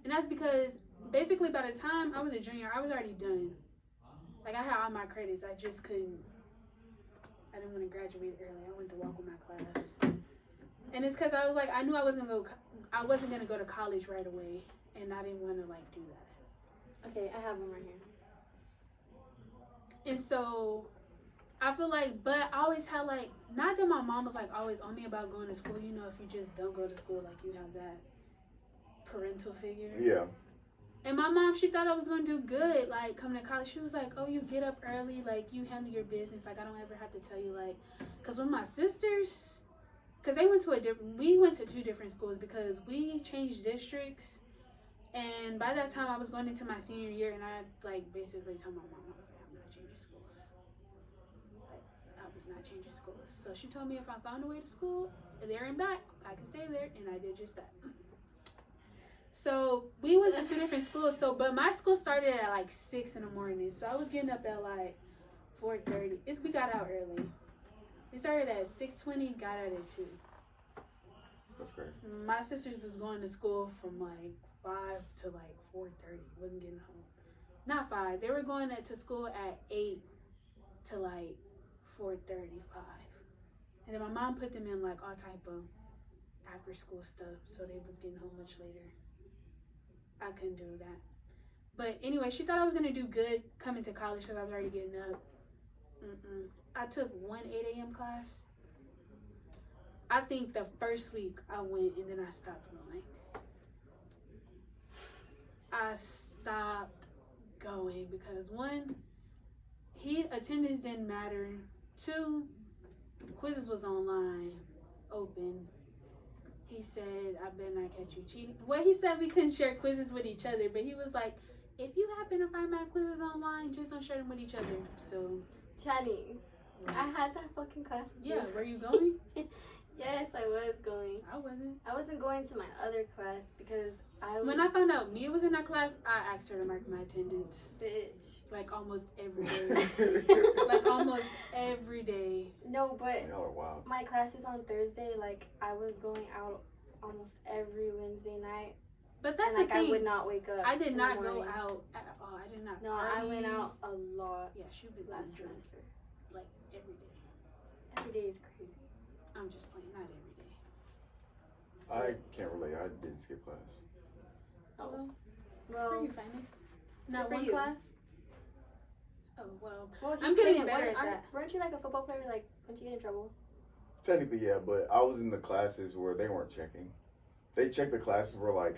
and that's because basically by the time I was a junior, I was already done. Like I had all my credits, I just couldn't. I didn't want to graduate early. I went to walk with my class, and it's because I was like I knew I wasn't gonna go to college right away, and I didn't want to like do that. okay, I have one right here. And so I feel like, but I always had like, not that my mom was like always on me about going to school. You know, if you just don't go to school, like you have that parental figure. Yeah. And my mom, she thought I was going to do good, like coming to college. She was like, oh, you get up early, like you handle your business. Like I don't ever have to tell you, like, because when my sisters, because we went to two different schools because we changed districts. And by that time I was going into my senior year, and I like basically told my mom, I was like, I'm not changing schools. Like, I was not changing schools. So she told me if I found a way to school, there and back, I could stay there, and I did just that. So we went to two different schools. So, but my school started at like 6 in the morning. So I was getting up at like 4:30. We got out early. We started at 6:20, got out at 2. That's great. My sisters was going to school from like 5 to like 4:30. Wasn't getting home. Not 5. They were going to school at 8 to like 4:35. And then my mom put them in like all type of after school stuff, so they was getting home much later. I couldn't do that. But anyway, she thought I was gonna do good coming to college because I was already getting up. I took one 8 a.m. class. I think the first week I went and then I stopped going. I stopped going because one, attendance didn't matter. 2, quizzes was online, open. He said, I better not catch you cheating. Well, he said we couldn't share quizzes with each other, but he was like, if you happen to find my quizzes online, just don't share them with each other. So, Chadney, I had that fucking class. yeah, were you going? Yes, I was going. I wasn't. I wasn't going to my other class because When I found out Mia was in that class, I asked her to mark my attendance. bitch. Like almost every day. Like almost every day. No, but Y'all are wild. my class is on Thursday. Like I was going out almost every Wednesday night, But that's and the like I thing. would not wake up. I did in the not go morning. out at all. I did not. No, I party. went out a lot Yeah, she was last last drunk semester. like every day. Every day is crazy. I'm just playing, not every day. I can't relate. I didn't skip class. Oh, Well, for you, Finis. Not for one you. class. Oh well. well, I'm getting couldn't- better at aren't- that. Weren't you like a football player? Like, wouldn't you get in trouble? Technically, yeah, but I was in the classes where they weren't checking. They checked the classes where like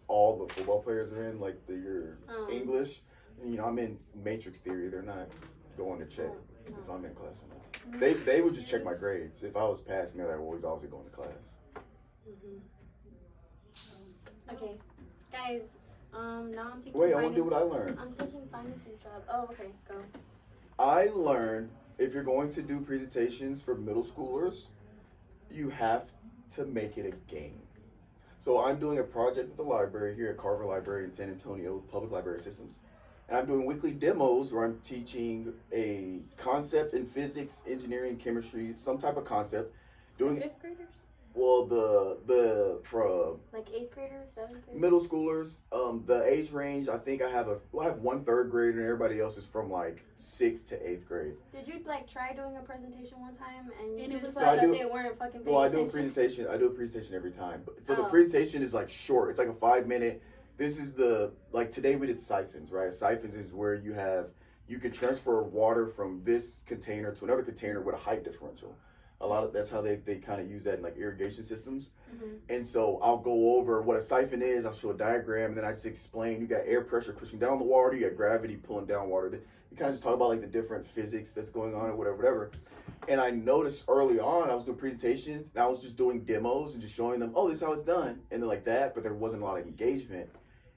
all the football players are in, like your English. And, you know, I'm in matrix theory. They're not going to check if I'm in class or not. They would just check my grades. If I was passing it, I was obviously going to class. Okay, guys. Now I'm taking. Wait, I want to do what I learned. I'm taking Finis' job. Oh, okay, go. I learned if you're going to do presentations for middle schoolers, you have to make it a game. So I'm doing a project with the library here at Carver Library in San Antonio, Public Library Systems. And I'm doing weekly demos where I'm teaching a concept in physics, engineering, chemistry, some type of concept. Doing 5th graders? well, the from Like 8th grade. graders, 7th graders? Middle schoolers. The age range, I think I have one 3rd grader, and everybody else is from like 6th to 8th grade. Did you like try doing a presentation one time and you And it just was saw like- that they weren't fucking paying Well, I do a attention? presentation. I do a presentation every time. But so the Oh. presentation is like short. It's like a 5-minute. This is like today we did siphons, right? Siphons is where you can transfer water from this container to another container with a height differential. That's how they kind of use that in like irrigation systems. Mhm. And so I'll go over what a siphon is. I'll show a diagram, and then I just explain. You got air pressure pushing down the water. You got gravity pulling down water. You kind of just talk about like the different physics that's going on or whatever. And I noticed early on I was doing presentations, and I was just doing demos and just showing them, oh, this is how it's done, and then like that. But there wasn't a lot of engagement.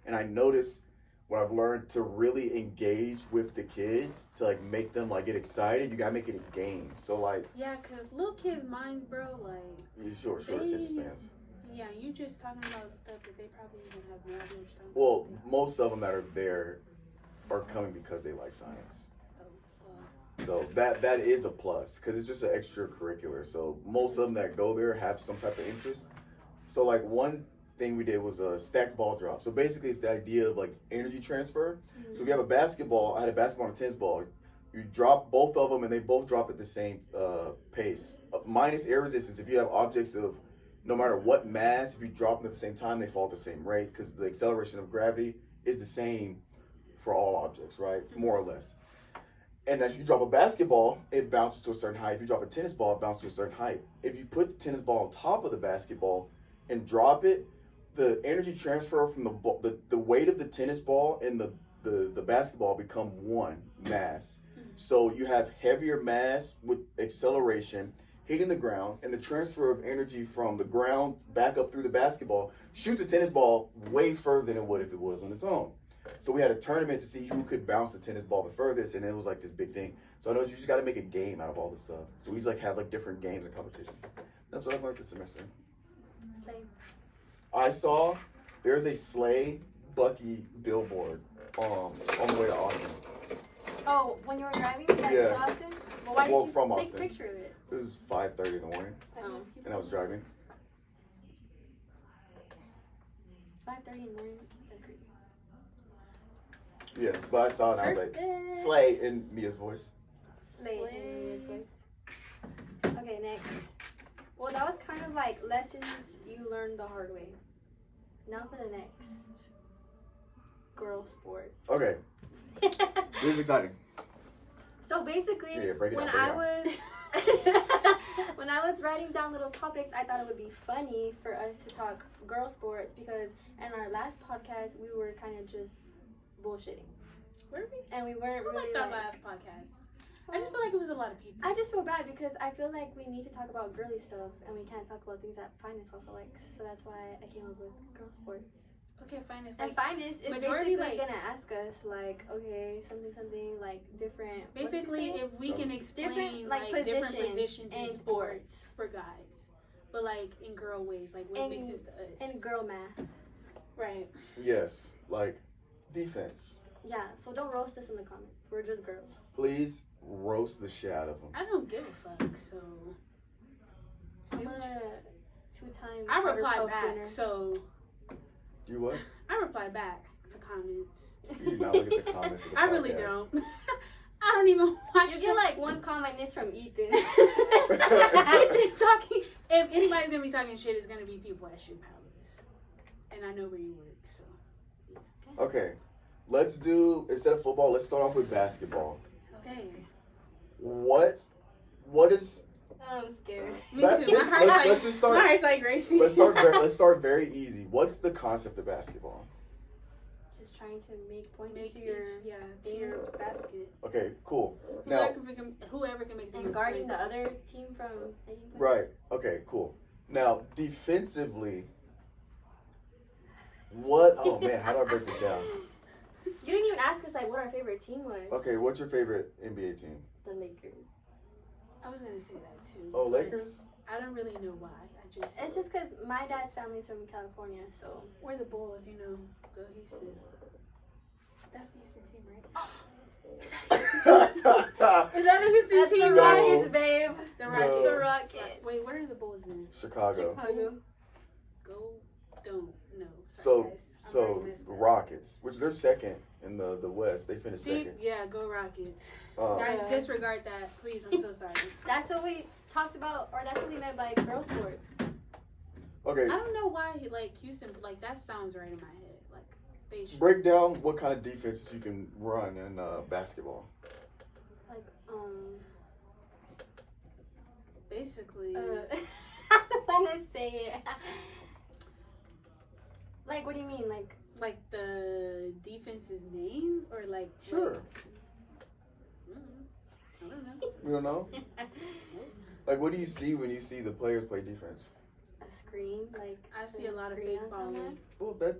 And I noticed what I've learned to really engage with the kids, to like make them like get excited, you gotta make it a game. So like, Yeah, cause little kids' minds, bro, like you short attention spans. yeah, you just talking about stuff that they probably even have no idea what you're talking Well, about. most of them that are there are coming because they like science. Oh, So that is a plus, because it's just an extracurricular. So most of them that go there have some type of interest. So like one thing we did was a stacked ball drop. So basically it's the idea of like energy transfer. Mhm. So if you have a basketball, I had a basketball and a tennis ball. You drop both of them and they both drop at the same pace. Minus air resistance. If you have objects of no matter what mass, if you drop them at the same time, they fall at the same rate, because the acceleration of gravity is the same for all objects, right? More or less. And if you drop a basketball, it bounces to a certain height. If you drop a tennis ball, it bounces to a certain height. If you put the tennis ball on top of the basketball and drop it, the energy transfer from the weight of the tennis ball and the basketball become one mass. So you have heavier mass with acceleration hitting the ground, and the transfer of energy from the ground back up through the basketball shoots the tennis ball way further than it would if it was on its own. So we had a tournament to see who could bounce the tennis ball the furthest, and it was like this big thing. So I know you just got to make a game out of all this stuff. So we just like have like different games and competitions. That's what I've learned this semester. Same. I saw there's a Slay Bucky billboard on the way to Austin. Oh, when you were driving back Yeah. to Austin? Well, why Well, didn't you from take Austin. a picture of it? This is 5:30 in the morning, Oh. and I was driving. 5:30 in the morning? That's crazy. Yeah, but I saw it and I was like, Perfect. Slay in Mia's voice. Slay. Slay. His voice. Okay, next. Well, that was kind of like lessons you learned the hard way. Now for the next. Girl sport. Okay, this is exciting. So basically, Yeah, break it when down, when I was writing down little topics, I thought it would be funny for us to talk girl sports, because in our last podcast we were kind of just bullshitting, Were we? and we weren't I really liked our like. last podcast. I just feel like it was a lot of people. I just feel bad because I feel like we need to talk about girly stuff, and we can't talk about things that Finis also likes. So that's why I came up with girl sports. Okay, fine. It's And like Finis is majority, basically like- gonna ask us like, okay, something like different. what did you basically say? if we can explain Different, like, different positions positions in in sports for guys, but like in girl ways, like what makes sense to us. in girl math. Right. Yes, like defense. Yeah, so don't roast us in the comments. We're just girls. Please roast the shit out of them. I don't give a fuck. So. I'm Say what a two-time. I Powder reply Puff back. winner. So You what? I reply back to comments. You do not look at the comments of the I really podcast. don't. I don't even watch. You get like one comment, it's from Ethan. talking. If anybody's gonna be talking shit, it's gonna be people at Shoe Palace, and I know where you work. So Okay, let's do, instead of football, let's start off with basketball. okay. What is I'm scared. Me That- too. this- My heart's let's- like, let's just start- My heart's like racing. let's start very easy. What's the concept of basketball? Just trying to make points Make into your to your basket. Okay, cool. Now, Whoever can make the and most guarding the points. other team from taking points. right. Okay, cool. Now, defensively, what? Oh man, how do I break this down? You didn't even ask us like what our favorite team was. Okay, what's your favorite NBA team? The Lakers. I was gonna say that too. Oh, Lakers? I don't really know why. It's just because my dad's family's from California, so. we're the Bulls, you know. Go Houston. That's the Houston team, right? Is that the Houston That's team? the No. Rockets, babe. The No. Rockets. The Rockets. Wait, what are the Bulls in? Chicago. Chicago. Go. Don't know. So guys. I've so already missed that. Rockets, which they're second in the West. They finished See, second. yeah, go Rockets. Um, Guys, Yeah. disregard that, please. I'm so sorry. That's what we talked about, or that's what we meant by girl sports. okay, I don't know why, like, Houston, like, that sounds right in my head. Like, they should. break down what kind of defenses you can run in basketball. Like, Basically. I don't want to say it. Like, what do you mean? Like the defense's name? Or, like. Sure. I don't know. You don't know? Like, what do you see when you see the players play defense? A screen, like. I see a lot of screen fake on someone. Well, that's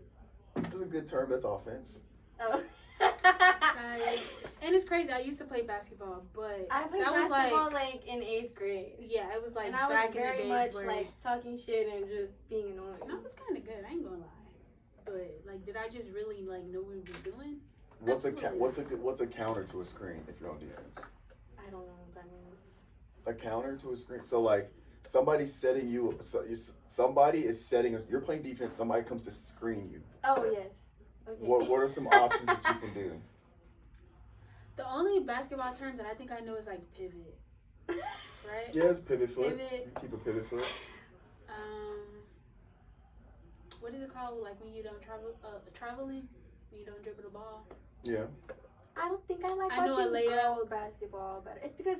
a good term. That's offense. Oh. Guys, and it's crazy. I used to play basketball, but I played that was basketball like in 8th grade. yeah, it was like And I was back in the very days much where like talking shit and just being and I annoying. was kind of good. I ain't gonna lie, but like, did I just really like know what we was doing? What's a counter to a screen if you're on defense? I don't know what that means. A counter to a screen. So like somebody's setting you. Somebody is setting. You're playing defense. Somebody comes to screen you. Oh yes. Okay. What are some options that you can do? The only basketball term that I think I know is like pivot, right? Yes, pivot foot. Pivot. You keep a pivot foot. What is it called? Like when you don't traveling, when you don't dribble the ball. Yeah. I don't think I like I know a watching layup. girl basketball better. It's because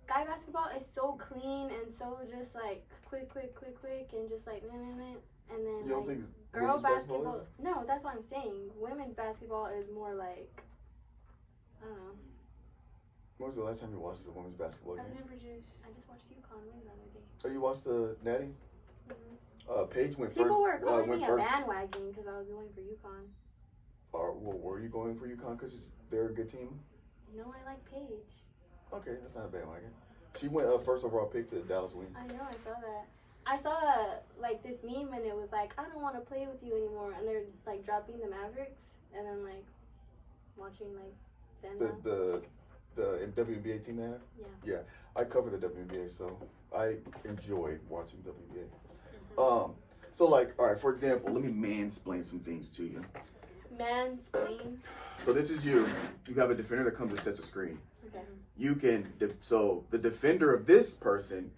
guy basketball is so clean and so just like quick, and just like nah. And then You don't like, think girl women's basketball basketball. is? No, that's what I'm saying. Women's basketball is more like I don't know. When was the last time you watched the women's basketball I've game? never just. I just watched UConn win the other day. Oh, you watched the Natty? Paige went People first. were calling went me first. a bandwagon because I was going for UConn. Well, were you going for UConn because they're a good team? No, I like Paige. Okay, that's not a bandwagon. She went first overall pick to the Dallas Wings. I know, I saw that. I saw like this meme and it was like, I don't want to play with you anymore, and they're like dropping the Mavericks and then like watching like them. The WNBA team they have? Yeah. I cover the WNBA, so I enjoy watching WNBA. So like, all right, for example, let me mansplain some things to you. Mansplain. So this is you. You have a defender that comes and sets a screen. Okay. You can, so the defender of this person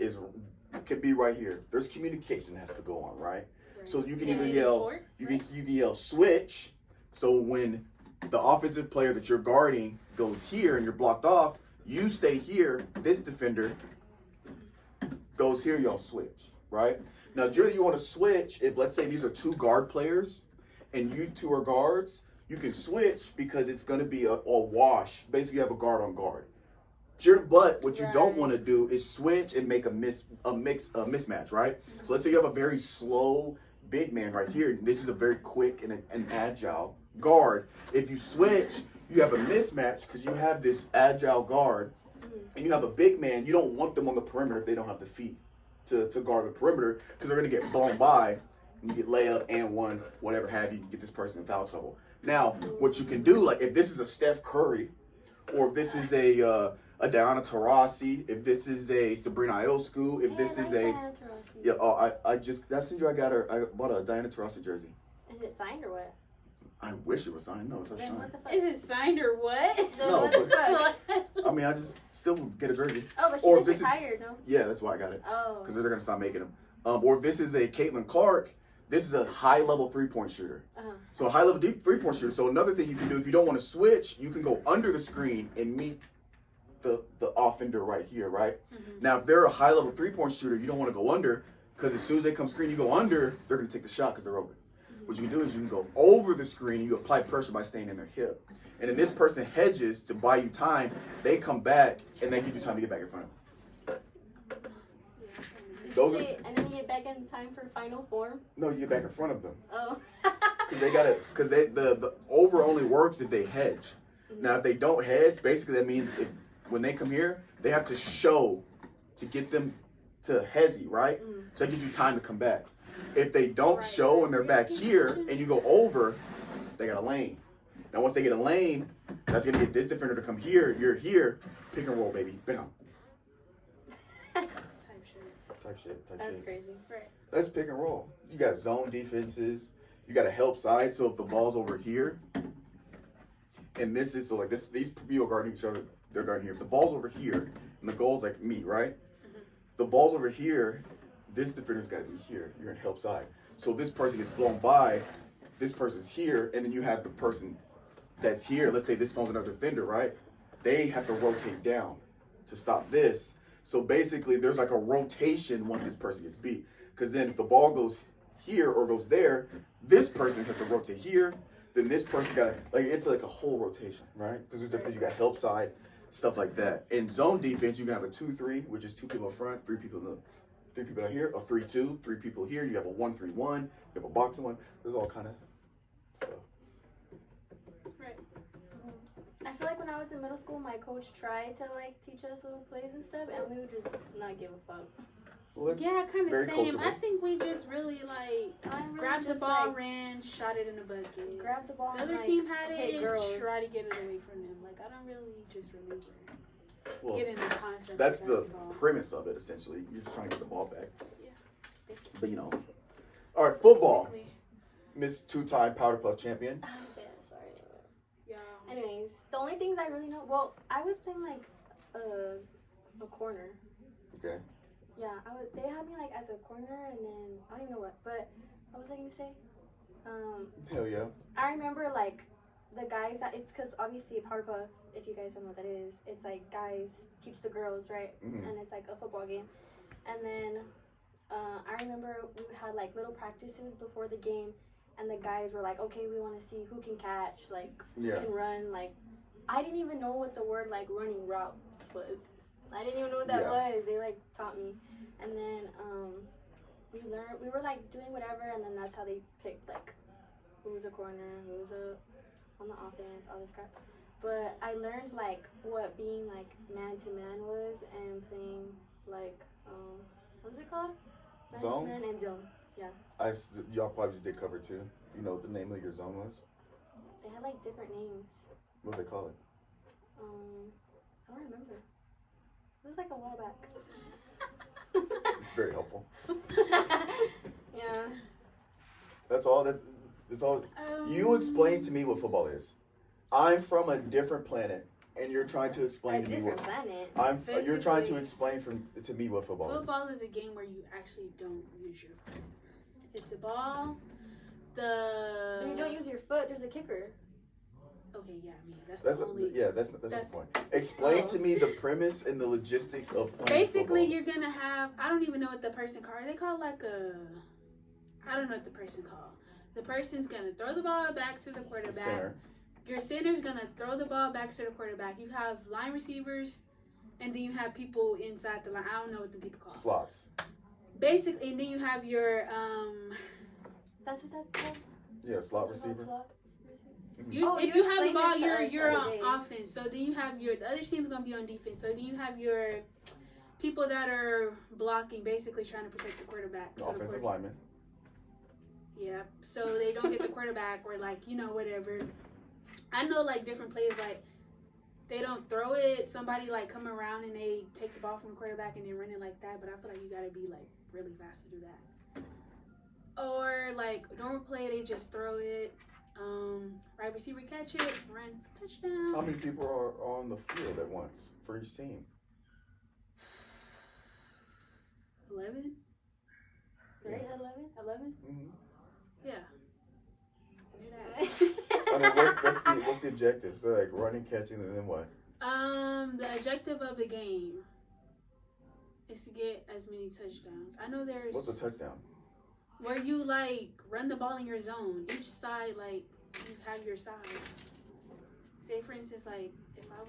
could be right here. There's communication that has to go on, right? So you can either yell, you can yell switch. So when the offensive player that you're guarding goes here and you're blocked off, you stay here. This defender goes here. Y'all switch, right? Now, generally, you want to switch if, let's say, these are two guard players and you two are guards. You can switch because it's going to be a wash. Basically, you have a guard on guard. But what you don't want to do is switch and make a mismatch, right? So let's say you have a very slow big man right here. This is a very quick and an agile guard. If you switch, you have a mismatch because you have this agile guard and you have a big man. You don't want them on the perimeter if they don't have the feet to guard the perimeter because they're going to get blown by and you get layup and one, whatever have you, get this person in foul trouble. Now, what you can do, like if this is a Steph Curry or if this is a Diana Taurasi, if this is a Sabrina Ioscu, if this is a I bought a Diana Taurasi jersey. Is it signed or what? I wish it was signed. No, it's not Then signed. what the fuck? Is it signed or what? Then No, what the fuck? I mean, I just still would get a jersey. Oh, but she Or was this is- retired, no? Yeah, that's why I got it. Oh. Because they're gonna stop making them. Or if this is a Caitlin Clark, this is a high-level three-point shooter. So a high-level deep three-point shooter. So another thing you can do if you don't want to switch, you can go under the screen and meet the offender right here, right? Now, if they're a high-level three-point shooter, you don't want to go under because as soon as they come screen, you go under, they're gonna take the shot because they're open. What you can do is you can go over the screen and you apply pressure by staying in their hip. And then this person hedges to buy you time. They come back and they give you time to get back in front of them. And then you get back in time for final form? No, you get back in front of them. Oh. Because the over only works if they hedge. Now, if they don't hedge, basically that means when they come here, they have to show to get them to hezzy, right? So that gives you time to come back. If they don't show and they're back here and you go over, they got a lane. Now, once they get a lane, that's going to get this defender to come here. You're here. Pick and roll, baby. Bam. Type shit. That's crazy. Right. That's pick and roll. You got zone defenses. you got a help side. So if the ball's over here, and this is so like this, these people are guarding each other. They're guarding here. If the ball's over here, and the goal's like meet, right? Mm-hmm. The ball's over here. This defender's got to be here. You're in help side. So if this person gets blown by, this person's here, and then you have the person that's here. Let's say this phone's another defender, right? They have to rotate down to stop this. So basically, there's like a rotation once this person gets beat. Because then if the ball goes here or goes there, this person has to rotate here. Then this person got to, like, it's like a whole rotation, right? Because there's different, you got help side, stuff like that. In zone defense, you can have a 2-3, which is 2 people up front, 3 people in the, 3 people down here, a 3-2, 3 people here. You have a 1-3-1, you have a boxing one. There's all kind of stuff. Right. I feel like when I was in middle school, my coach tried to like teach us little plays and stuff, and we would just not give a fuck. Well, it's Yeah, kind very of same. cultural. I think we just really like I'm really grabbed the just, ball, like, ran, shot it in a bucket. grab the ball. The and, other like, team had hit it, girls. try to get it away from them. Like I don't really just remember Well, getting the concept. that's of the basketball. premise of it, essentially. You're just trying to get the ball back. Basically. But, you know. All right, football. Basically. Miss 2-time Powder Puff champion. Yeah, sorry. Yeah. Anyways, the only things I really know, well, I was playing like a corner. Okay. Yeah, they had me like as a corner, and then I don't even know what was I gonna say? Hell yeah. I remember like the guys that it's because obviously Powder Puff, if you guys don't know what that is, it's like guys teach the girls, right? Mhm. And it's like a football game, and then I remember we had like little practices before the game, and the guys were like, okay, we want to see who can catch, like Yeah. who can run. Like I didn't even know what the word like running routes was. I didn't even know what that Yeah. was. They like taught me, and then we learned. We were like doing whatever, and then that's how they picked like who was a corner, who was on the offense, all this crap. But I learned like what being like man to man was, and playing like what's it called? Man Zone? to man and zone. Y'all probably just did cover too. You know what the name of your zone was? They had like different names. What do they call it? I don't remember. It was like a while back. It's very helpful. Yeah. That's all. That's all. You explain to me what football is. I'm from a different planet, and you're trying to A explain to me different what. planet. You're trying to Physically. explain to me what football is. Football is a game where you actually don't use your foot. It's a ball. When you don't use your foot, there's a kicker. Okay, yeah, I mean that's That's the only. that's the point. Explain to me the premise and the logistics of playing Basically, football. you're gonna have. I don't even know what the person called. They call like a. I don't know what the person called. The person's gonna throw the ball back to the quarterback. Center. Your center's gonna throw the ball back to the quarterback. You have line receivers, and then you have people inside the line. I don't know what the people call. Slots. Basically, and then you have your That's what that's called. Yeah, slot That's what receiver. slots- You, Oh, if you you have the explained ball, this to us you're the on other day. offense. So then you have the other team's gonna be on defense. So then you have your people that are blocking, basically trying to protect the quarterback. The So the offensive quarter- lineman. Yeah. So they don't get the quarterback or like whatever. I know like different plays like they don't throw it. Somebody like come around and they take the ball from the quarterback and they run it like that. But I feel like you gotta be like really fast to do that. Or like normal play, they just throw it. Right receiver catch it, run, touchdown. How many people are on the field at once for each team? 11? Right? 11? Mm-hmm. Yeah. Do that. I mean, what's the objective? So like running, catching, and then what? The objective of the game is to get as many touchdowns. I know there's What's a touchdown? where you like run the ball in your zone. Each side, like you have your sides. Say for instance, like if I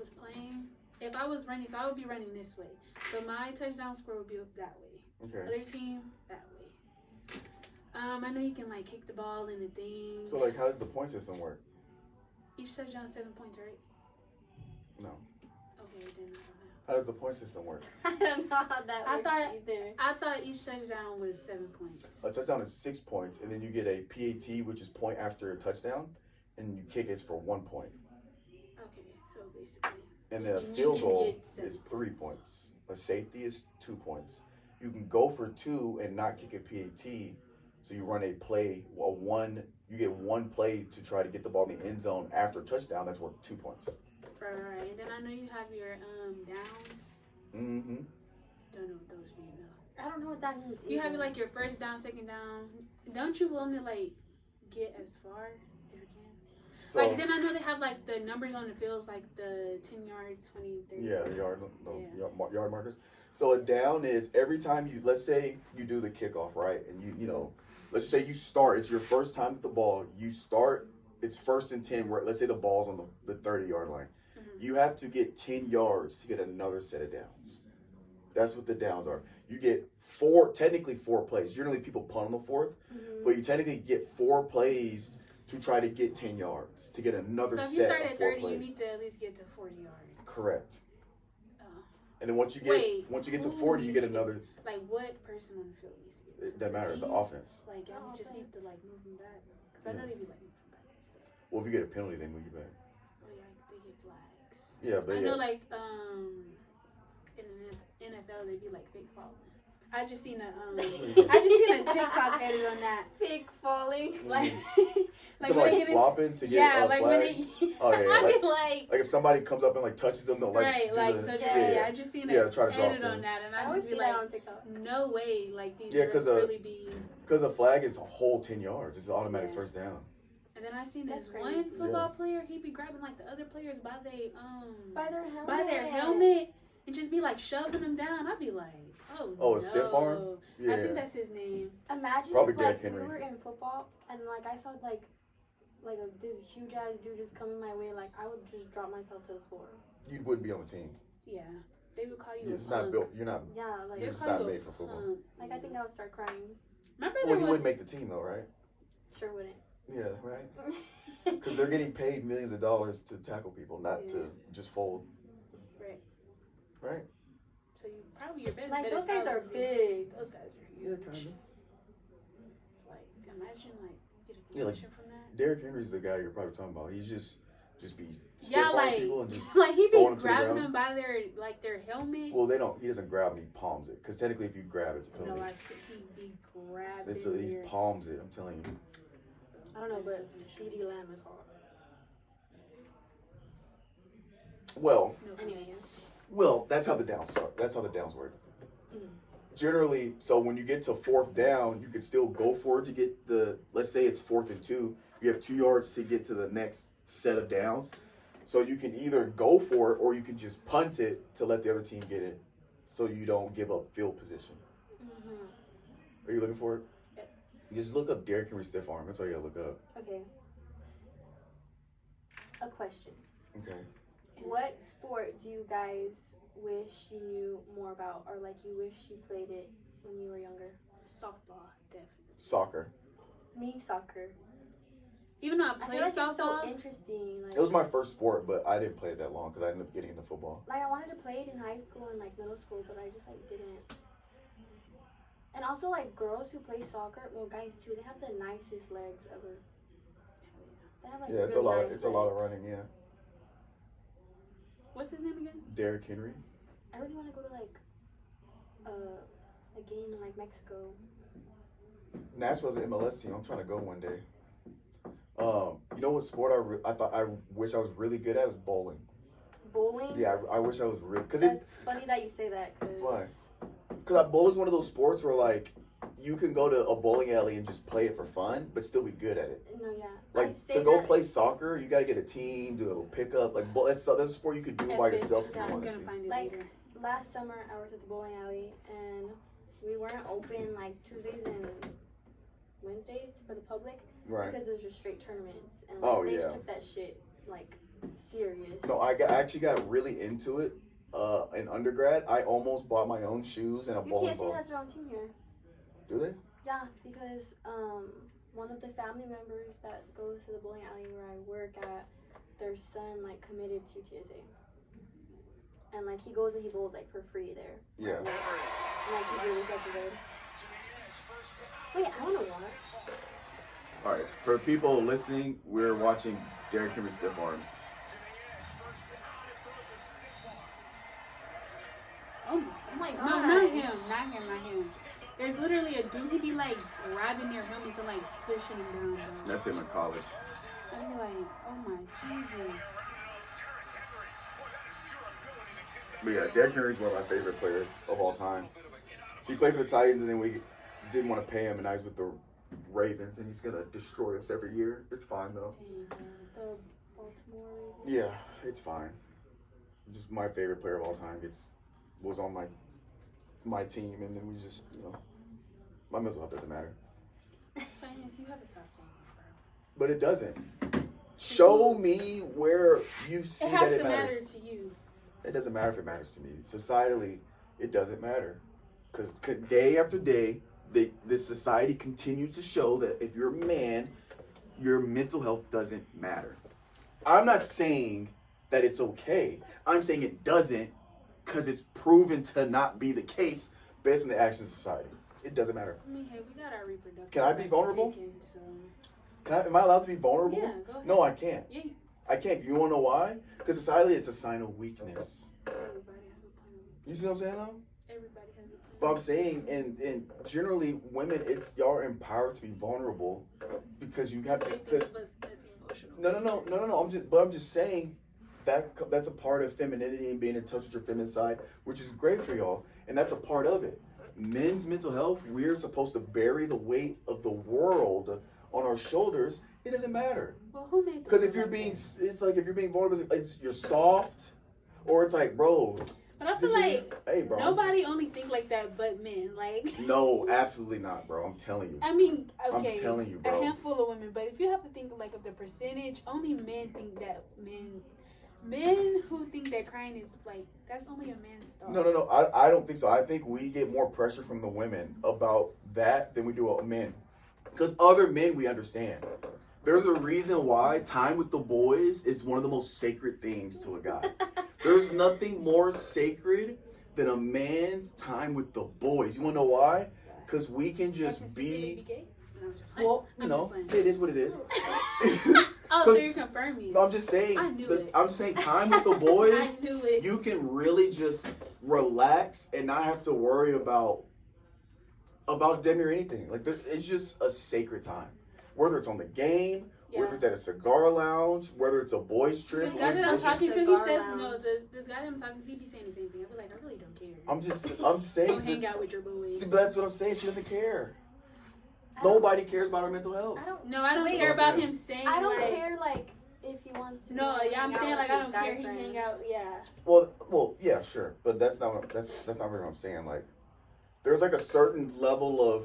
was running, so I would be running this way. So my touchdown score would be that way. Okay. Other team that way. I know you can like kick the ball in the thing. So like, how does the point system work? Each touchdown 7 points, right? No. Okay, then I don't know. How does the point system work? I don't know how that I works thought- either. I thought each touchdown was 7 points. A touchdown is 6 points, and then you get a PAT, which is point after a touchdown, and you kick it for 1 point. Okay, so basically. And then a And you field can goal get 7 is 3 points. A safety is 2 points. You can go for 2 and not kick a PAT, So you run a play, you get one play to try to get the ball in the end zone after a touchdown. That's worth 2 points. Right. And then I know you have your downs. Mm-hmm. Don't know what those mean though. I don't know what that means. You have either. like your first down, second down. Don't you want to like get as far if you can? So, Like then I know they have like the numbers on the fields, like the 10 yards, 20, 30. yeah, yard markers. So a down is every time let's say you do the kickoff, right? And you know, let's just say you start, it's your first time with the ball. You start, it's 1st and 10, where let's say the ball's on the 30-yard line. Mm-hmm. You have to get 10 yards to get another set of downs. That's what the downs are. You get technically four plays. Generally people punt on the 4th, but you technically get 4 plays to try to get 10 yards to get another set of 4 plays. So if you start at 30, you need to at least get to 40 yards. Correct. Oh. And then once you get to 40, you get another. Like what person on the field needs to get? It doesn't matter. The offense. Like y'all just need to like move them back, because I know they be like moving back and stuff. Well, if you get a penalty, they move you back. Oh yeah, they get flags. Yeah, but I know like in the NFL they be like fake falling. I just seen a TikTok edit on that. Pig falling. Like so when they like flopping to get a like flag. when they Oh yeah, I like, mean, like if somebody comes up and like touches them, they'll like right, do like the, so. yeah. I just seen try to drop edit them. on that, and I I always just see be that like, on TikTok. no way, like these Yeah, refs really be. Because a flag is a whole 10 yards. It's an automatic Yeah. first down. And then I seen That's this crazy. one football player, he be grabbing like the other players by By their helmet. by their helmet and just be like shoving them down. I'd be like, oh a stiff arm? Yeah. I think that's his name. Imagine Probably if like Derrick Henry. we were in football and like I saw like this huge ass dude just coming my way, like I would just drop myself to the floor. You wouldn't be on the team. Yeah, they would call you. It's a not punk. built. You're not. Yeah, like You're They'd just call not you a made for football. punk. like I think I would start crying. Remember Well, there you was. wouldn't make the team though, right? Sure wouldn't. Yeah, right. Because they're getting paid millions of dollars to tackle people, not to just fold. Right. Right. So you probably your best. Like bet those is guys are probably- big. Those guys are Yeah, huge. kind of. Like imagine like get a Yeah, like- concussion from that. Derrick Henry's the guy you're probably talking about. He's just be stiff Yeah, on like people and just like he be throwing them to the grabbing ground. them by their helmet. Well, he doesn't grab them. He palms it. Because technically, if you grab, it's a penalty. No, I see he be grabbing. He their- palms it. I'm telling you. I don't know, but CD Lamb is hard. Well, No, Anyways. that's how the downs start. That's how the downs work. Mhm. Generally, so when you get to 4th down, you can still go for it to get let's say it's 4th and 2. You have 2 yards to get to the next set of downs. So you can either go for it or you can just punt it to let the other team get it so you don't give up field position. Mm-hmm. Are you looking for it? Yep. You just look up Derrick Henry stiff arm. That's all you gotta look up. Okay. A question. Okay. What sport do you guys wish you knew more about, or like you wish you played it when you were younger? softball, definitely. Soccer. Me, soccer. Even though I I play feel like softball, it's so interesting. Like, It was my first sport, but I didn't play it that long because I ended up getting into football. like I wanted to play it in high school and like middle school, but I just like didn't. And also like girls who play soccer, well guys too, they have the nicest legs ever. They have like Yeah, it's a really lot. nice It's a lot of legs. running. Yeah. what's his name again? Derrick Henry. I really want to go to like a game in like Mexico. Nashville's an MLS team. I'm trying to go one day. You know what sport I wish I was really good at was bowling. Bowling? Yeah, I wish I was really because That's funny that you say that. Cause why? Because bowling's one of those sports where like you can go to a bowling alley and just play it for fun, but still be good at it. No, yeah. Like I say to go that- play soccer, you got to get a team, do a pickup. Like that's a sport you could do by If it- yourself if yeah, you I'm wanted gonna to. find it Like- later. Last summer, I worked at the bowling alley, and we weren't open like Tuesdays and Wednesdays for the public Right. because it was just straight tournaments, and like, Oh, they yeah. took that shit like serious. No, I actually got really into it in undergrad. I almost bought my own shoes and a bowling UTSA ball. has their own team here. Do they? Yeah, because one of the family members that goes to the bowling alley where I work at, their son like committed to UTSA. And like he goes and he bowls like for free there. Yeah. And like he's really fucking good. Wait, I wanna watch. All right. For people listening, we're watching Derrick Henry stiff arms. Oh my No, not gosh. him. Not him. Not him. There's literally a dude who be like grabbing their helmets and like pushing them down, bro. That's him in college. I be like, oh my Jesus. But yeah, Derrick Henry's one of my favorite players of all time. He played for the Titans, and then we didn't want to pay him, and now he's with the Ravens, and he's gonna destroy us every year. It's fine though. The Baltimore. Yeah, it's fine. Just my favorite player of all time was on my team, and then we just, you know, my mental health doesn't matter. Finis, you have to stop saying that, bro. But it doesn't. Show me where you see It that has it to matters. matter to you. It doesn't matter if it matters to me. Societally, it doesn't matter. Because day after day, this society continues to show that if you're a man, your mental health doesn't matter. I'm not saying that it's okay. I'm saying it doesn't because it's proven to not be the case based on the actions of society. It doesn't matter. I mean, hey, we got our reproductive Can I be rights vulnerable? taken, so. Am I allowed to be vulnerable? Yeah, go ahead. No, I can't. Yeah, I can't. You want to know why? Because societally, it's a sign of weakness. everybody has a plan. You see what I'm saying, though? Everybody has a plan. But I'm saying, and generally, women, y'all are empowered to be vulnerable because you have to. Because no. I'm just saying that's a part of femininity and being in touch with your feminine side, which is great for y'all, and that's a part of it. Men's mental health, we're supposed to bury the weight of the world on our shoulders. It doesn't matter. Well, who made Because if you're being, it's like if you're being vulnerable, you're soft, or it's like, bro. But I feel like hey, bro, nobody only think like that but men. Like, no, absolutely not, bro. I'm telling you. I mean, okay, I'm telling you, a bro. handful of women, but if you have to think like of the percentage, only men think that men who think that crying is like, that's only a man's thought. No. I don't think so. I think we get more pressure from the women about that than we do about men. Because other men, we understand. There's a reason why time with the boys is one of the most sacred things to a guy. There's nothing more sacred than a man's time with the boys. You want to know why? Because we can just be... Well, you know, it is what it is. Oh, so you're confirming. No, I'm just saying. I knew it. I'm saying time with the boys. I knew it. You can really just relax and not have to worry about damn near anything. Like it's just a sacred time. Whether it's on the game, whether it's at a cigar lounge, whether it's a boys trip. This guy that I'm talking to, he Cigar says lounge. no. This guy that I'm talking to, he be saying the same thing. I be like, I really don't care. I'm saying. Don't hang out with your boys. See, but that's what I'm saying. She doesn't care. Nobody cares about her mental health. I don't care about him saying. I don't like, care like if he wants to. No, yeah, I'm hang saying out like with I don't his care. He guy hang friends. out. Yeah. Well, yeah, sure, but that's not really what I'm saying. Like, there's like a certain level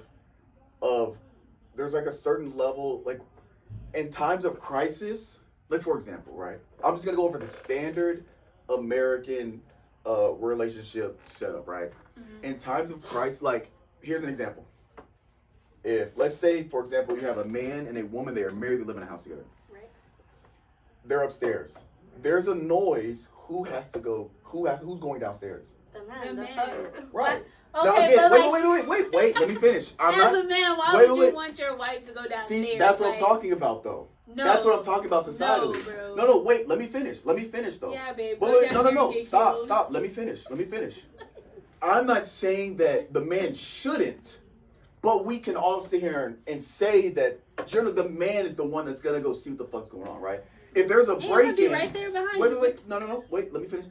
like in times of crisis. Like for example, right? I'm just gonna go over the standard American relationship setup, right? Mm-hmm. In times of crisis, like here's an example. If let's say, for example, you have a man and a woman, they are married, they live in a house together. Right. They're upstairs. There's a noise. Who's going downstairs? The man. The The man. fucker. Right. Okay, Now again, but wait. Let me finish. As a man, why wait, would wait. you want your wife to go downstairs? See, that's what I'm Like, talking about, though. No. That's what I'm talking about societally. No, bro. No, wait. Let me finish, though. Yeah, babe. Wait, no. Stop. Let me finish. I'm not saying that the man shouldn't, but we can all sit here and say that generally the man is the one that's gonna go see what the fuck's going on, right? If there's a break-in, right there behind you. wait, no, wait, let me finish.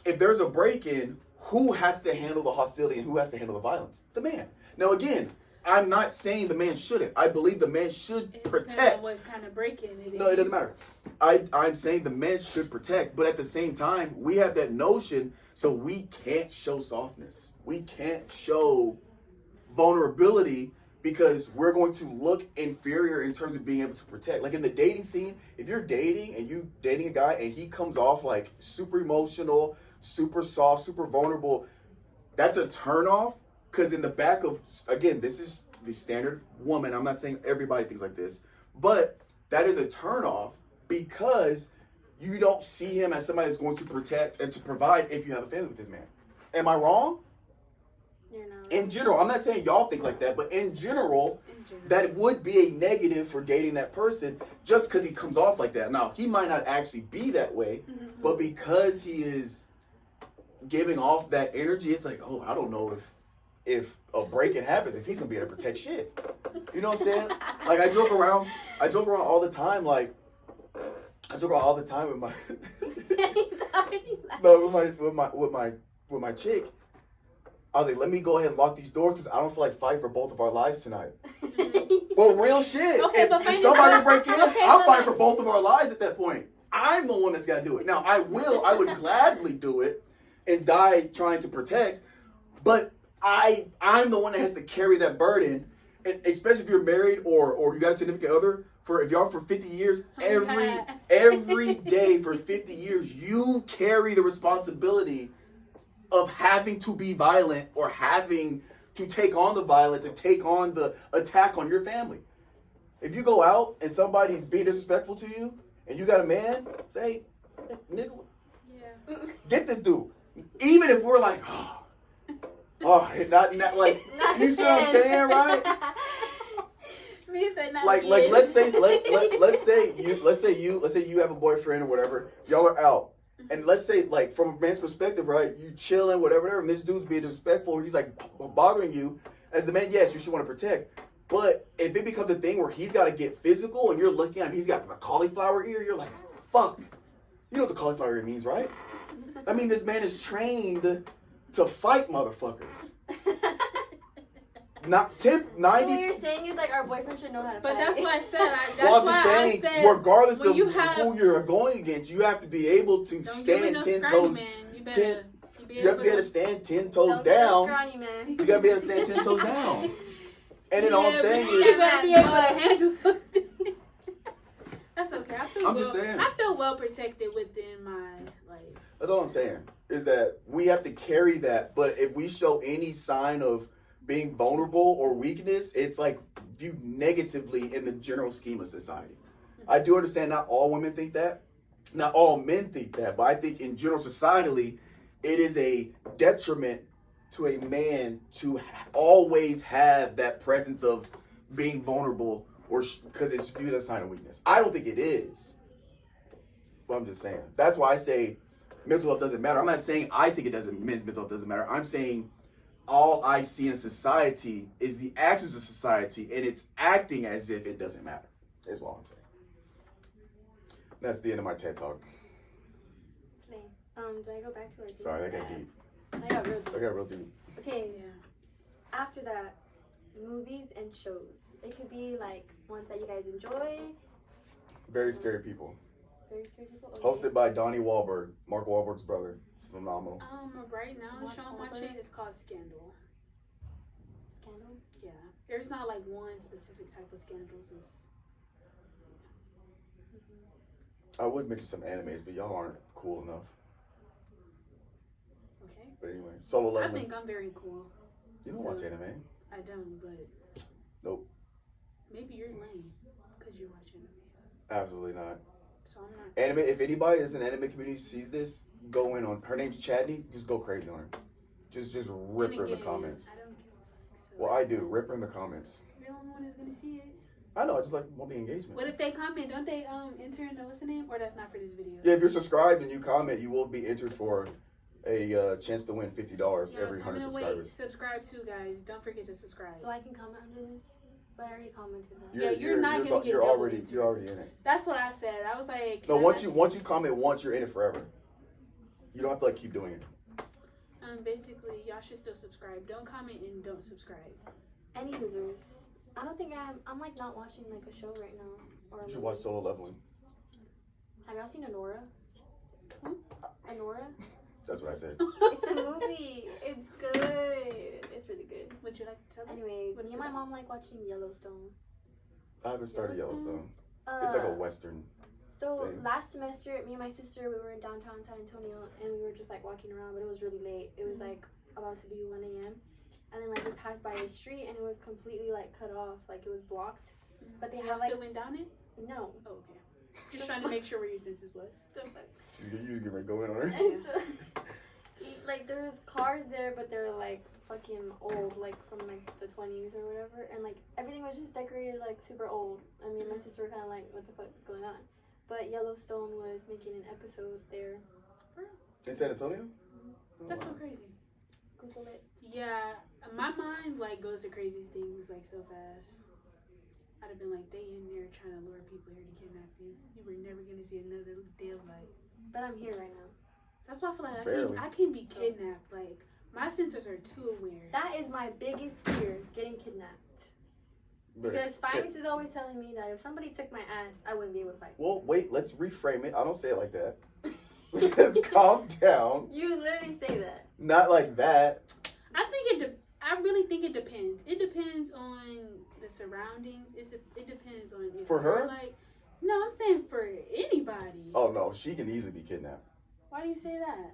If there's a break-in, who has to handle the hostility and who has to handle the violence? The man. Now again, I'm not saying the man shouldn't. I believe the man should It depends protect. on what kind of break-in it is. No, it doesn't matter. I'm saying the man should protect, but at the same time, we have that notion, so we can't show softness. We can't show vulnerability because we're going to look inferior in terms of being able to protect. Like in the dating scene, if you're dating and you dating a guy and he comes off like super emotional, super soft, super vulnerable, that's a turnoff. Because in the back of, again, this is the standard woman. I'm not saying everybody thinks like this, but that is a turnoff because you don't see him as somebody that's going to protect and to provide if you have a family with this man. Am I wrong? You're not. In general, I'm not saying y'all think like that, but in general, that would be a negative for dating that person just because he comes off like that. Now, he might not actually be that way, but because he is giving off that energy, it's like, oh, I don't know if a break-in happens, if he's gonna be able to protect shit. You know what I'm saying? Like I joke around all the time. Like I joke around all the time with my with my chick. I was like, let me go ahead and lock these doors because I don't feel like fighting for both of our lives tonight. Well, real shit. Okay, if somebody break in, I'll fight for both of our lives at that point. I'm the one that's got to do it. Now, I would gladly do it and die trying to protect, but I'm the one that has to carry that burden, and especially if you're married or you got a significant other. If y'all for 50 years, every day for 50 years, you carry the responsibility of having to be violent or having to take on the violence and take on the attack on your family. If you go out and somebody's being disrespectful to you and you got a man, say, hey, nigga, get this dude. Even if we're like, not like, you see what I'm saying, right? Like let's say you have a boyfriend or whatever, y'all are out. And let's say, like, from a man's perspective, right, you chilling, whatever, and this dude's being disrespectful, or he's, like, bothering you. As the man, yes, you should want to protect. But if it becomes a thing where he's got to get physical, and you're looking at him, he's got the cauliflower ear, you're like, fuck. You know what the cauliflower ear means, right? I mean, this man is trained to fight motherfuckers. Not 90. So what you're saying is like our boyfriend should know how to fight. But that's what I said. I'm just saying, regardless of who you're going against, you have to be able to stand 10 toes. You have to be able to stand 10 toes down. Scrawny, man. You gotta be able to stand 10 toes down. And then all I'm saying is, you better be able to handle something. That's okay. I feel well protected within my life. That's all I'm saying. Is that we have to carry that, but if we show any sign of being vulnerable or weakness, it's like viewed negatively in the general scheme of society. I do understand not all women think that, not all men think that, but I think in general societally, it is a detriment to a man to always have that presence of being vulnerable or because it's viewed as a sign of weakness. I don't think it is, but I'm just saying. That's why I say mental health doesn't matter. I'm not saying I think men's mental health doesn't matter. I'm saying all I see in society is the actions of society, and it's acting as if it doesn't matter. That's all I'm saying. That's the end of my TED Talk. Slay. Do I go back to our Sorry, that got deep. I got real deep. deep. Okay, after that, movies and shows. It could be like ones that you guys enjoy. Very Scary People. Very Scary People? Okay. Hosted by Donnie Wahlberg, Mark Wahlberg's brother. It's phenomenal. Right now the show I'm watching is called Scandal. Scandal? Yeah. There's not like one specific type of scandals. I would mention some animes, but y'all aren't cool enough. Okay. But anyway, Solo Leveling. I think I'm very cool. You don't watch anime. I don't, but... Nope. Maybe you're lame because you watch anime. Absolutely not. So I'm not... Anime, if anybody is in the anime community sees this, go in on... Her name's Chadney. Just go crazy on her. Just rip her in the comments. I don't give a fuck. So Well, I do. Rip her in the comments. you're the only one who's going to see it. I know. I just want the engagement. What if they comment? Don't they enter in the what's the name? Or that's not for this video? Yeah, if you're subscribed and you comment, you will be entered for a chance to win $50 every 100 subscribers. Subscribe too, guys. Don't forget to subscribe. So I can comment under this? But I already commented. You're not gonna get you're already in it. That's what I said. I was like, no. Once you comment once, you're in it forever. You don't have to like keep doing it. Basically, y'all should still subscribe. Don't comment and don't subscribe. Any losers? I don't think I'm like not watching like a show right now. Or You should watch Solo Leveling. Have y'all seen Anora? Anora? That's what I said. It's a movie. It's good. It's really good. Would you like to tell us? Anyways, me and my mom like watching Yellowstone. I haven't started Yellowstone. It's like a Western. So thing. last semester, me and my sister, we were in downtown San Antonio, and we were just like walking around, but it was really late. It was like about to be 1 a.m. And then like we passed by a street, and it was completely like cut off, like it was blocked. But they had like still went down it? No. Oh, okay. Just trying to make sure where your senses was. You get ready to go in on her. And so, like there was cars there, but they're like fucking old, like from like the 20s or whatever, and like everything was just decorated like super old. I mean, my sister were kind of like, what the fuck is going on? But Yellowstone was making an episode there. In San Antonio? That's so crazy. Google it. Yeah, my mind like goes to crazy things like so fast. I'd have been like, they in there trying to lure people here to kidnap you. You were never gonna see another day of light. But I'm here right now. That's why I feel like Barely. I can't be kidnapped. Like my senses are too aware. That is my biggest fear, getting kidnapped. Because Finis is always telling me that if somebody took my ass, I wouldn't be able to fight. Well, wait, let's reframe it. I don't say it like that. Let's calm down. You literally say that. Not like that. I really think it depends. It depends on the surroundings. It depends on if For her? Like, no, I'm saying for anybody. Oh no, she can easily be kidnapped. Why do you say that?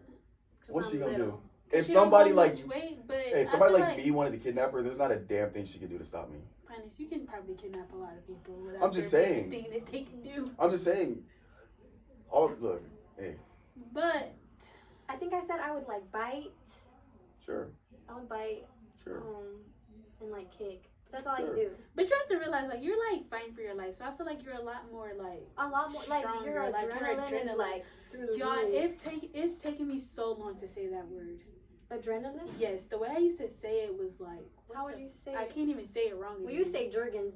What's she gonna do? She If don't somebody hold like, much weight, but if somebody I feel like me wanted to kidnap her, there's not a damn thing she can do to stop me. Finis, you can probably kidnap a lot of people without I'm just there saying. being anything that they can do. I'm just saying. Oh look, hey, But I think I said I would like bite. sure, I would bite. sure. And like kick. That's all I Sure. can do. you have to realize like you're like fighting for your life. So I feel like you're a lot more like A lot more. Like stronger, your like, your adrenaline is adrenaline. like through the y'all. roof. It's taken me so long to say that word. Adrenaline? Yes, the way I used to say it was like. How would you say I it? can't even say it wrong. Well, you say Jergens.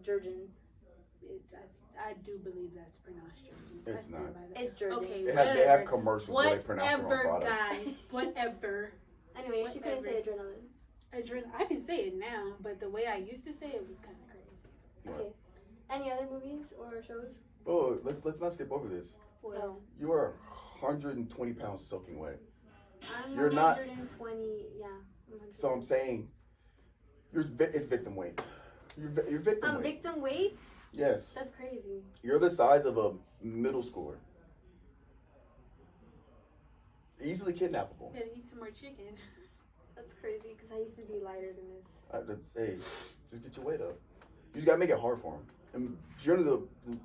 It's. I do believe that's pronounced Jergens. It's I stand not. by that. It's Jergens. Okay, They have whatever. commercials where they pronounce their own Whatever, products. guys. Whatever. Anyway, she couldn't say Whatever. adrenaline. I can say it now, but the way I used to say it was kind of crazy. What? Okay. Any other movies or shows? Oh, let's not skip over this. No. You are 120 pounds soaking wet. I'm You're not- 120. Yeah. So I'm saying, it's victim weight. You're victim weight. Victim weight? Yes. That's crazy. You're the size of a middle schooler. Easily kidnappable. Gotta eat some more chicken. That's crazy because I used to be lighter than this. Hey, just get your weight up. You just gotta make it hard for him. And generally, the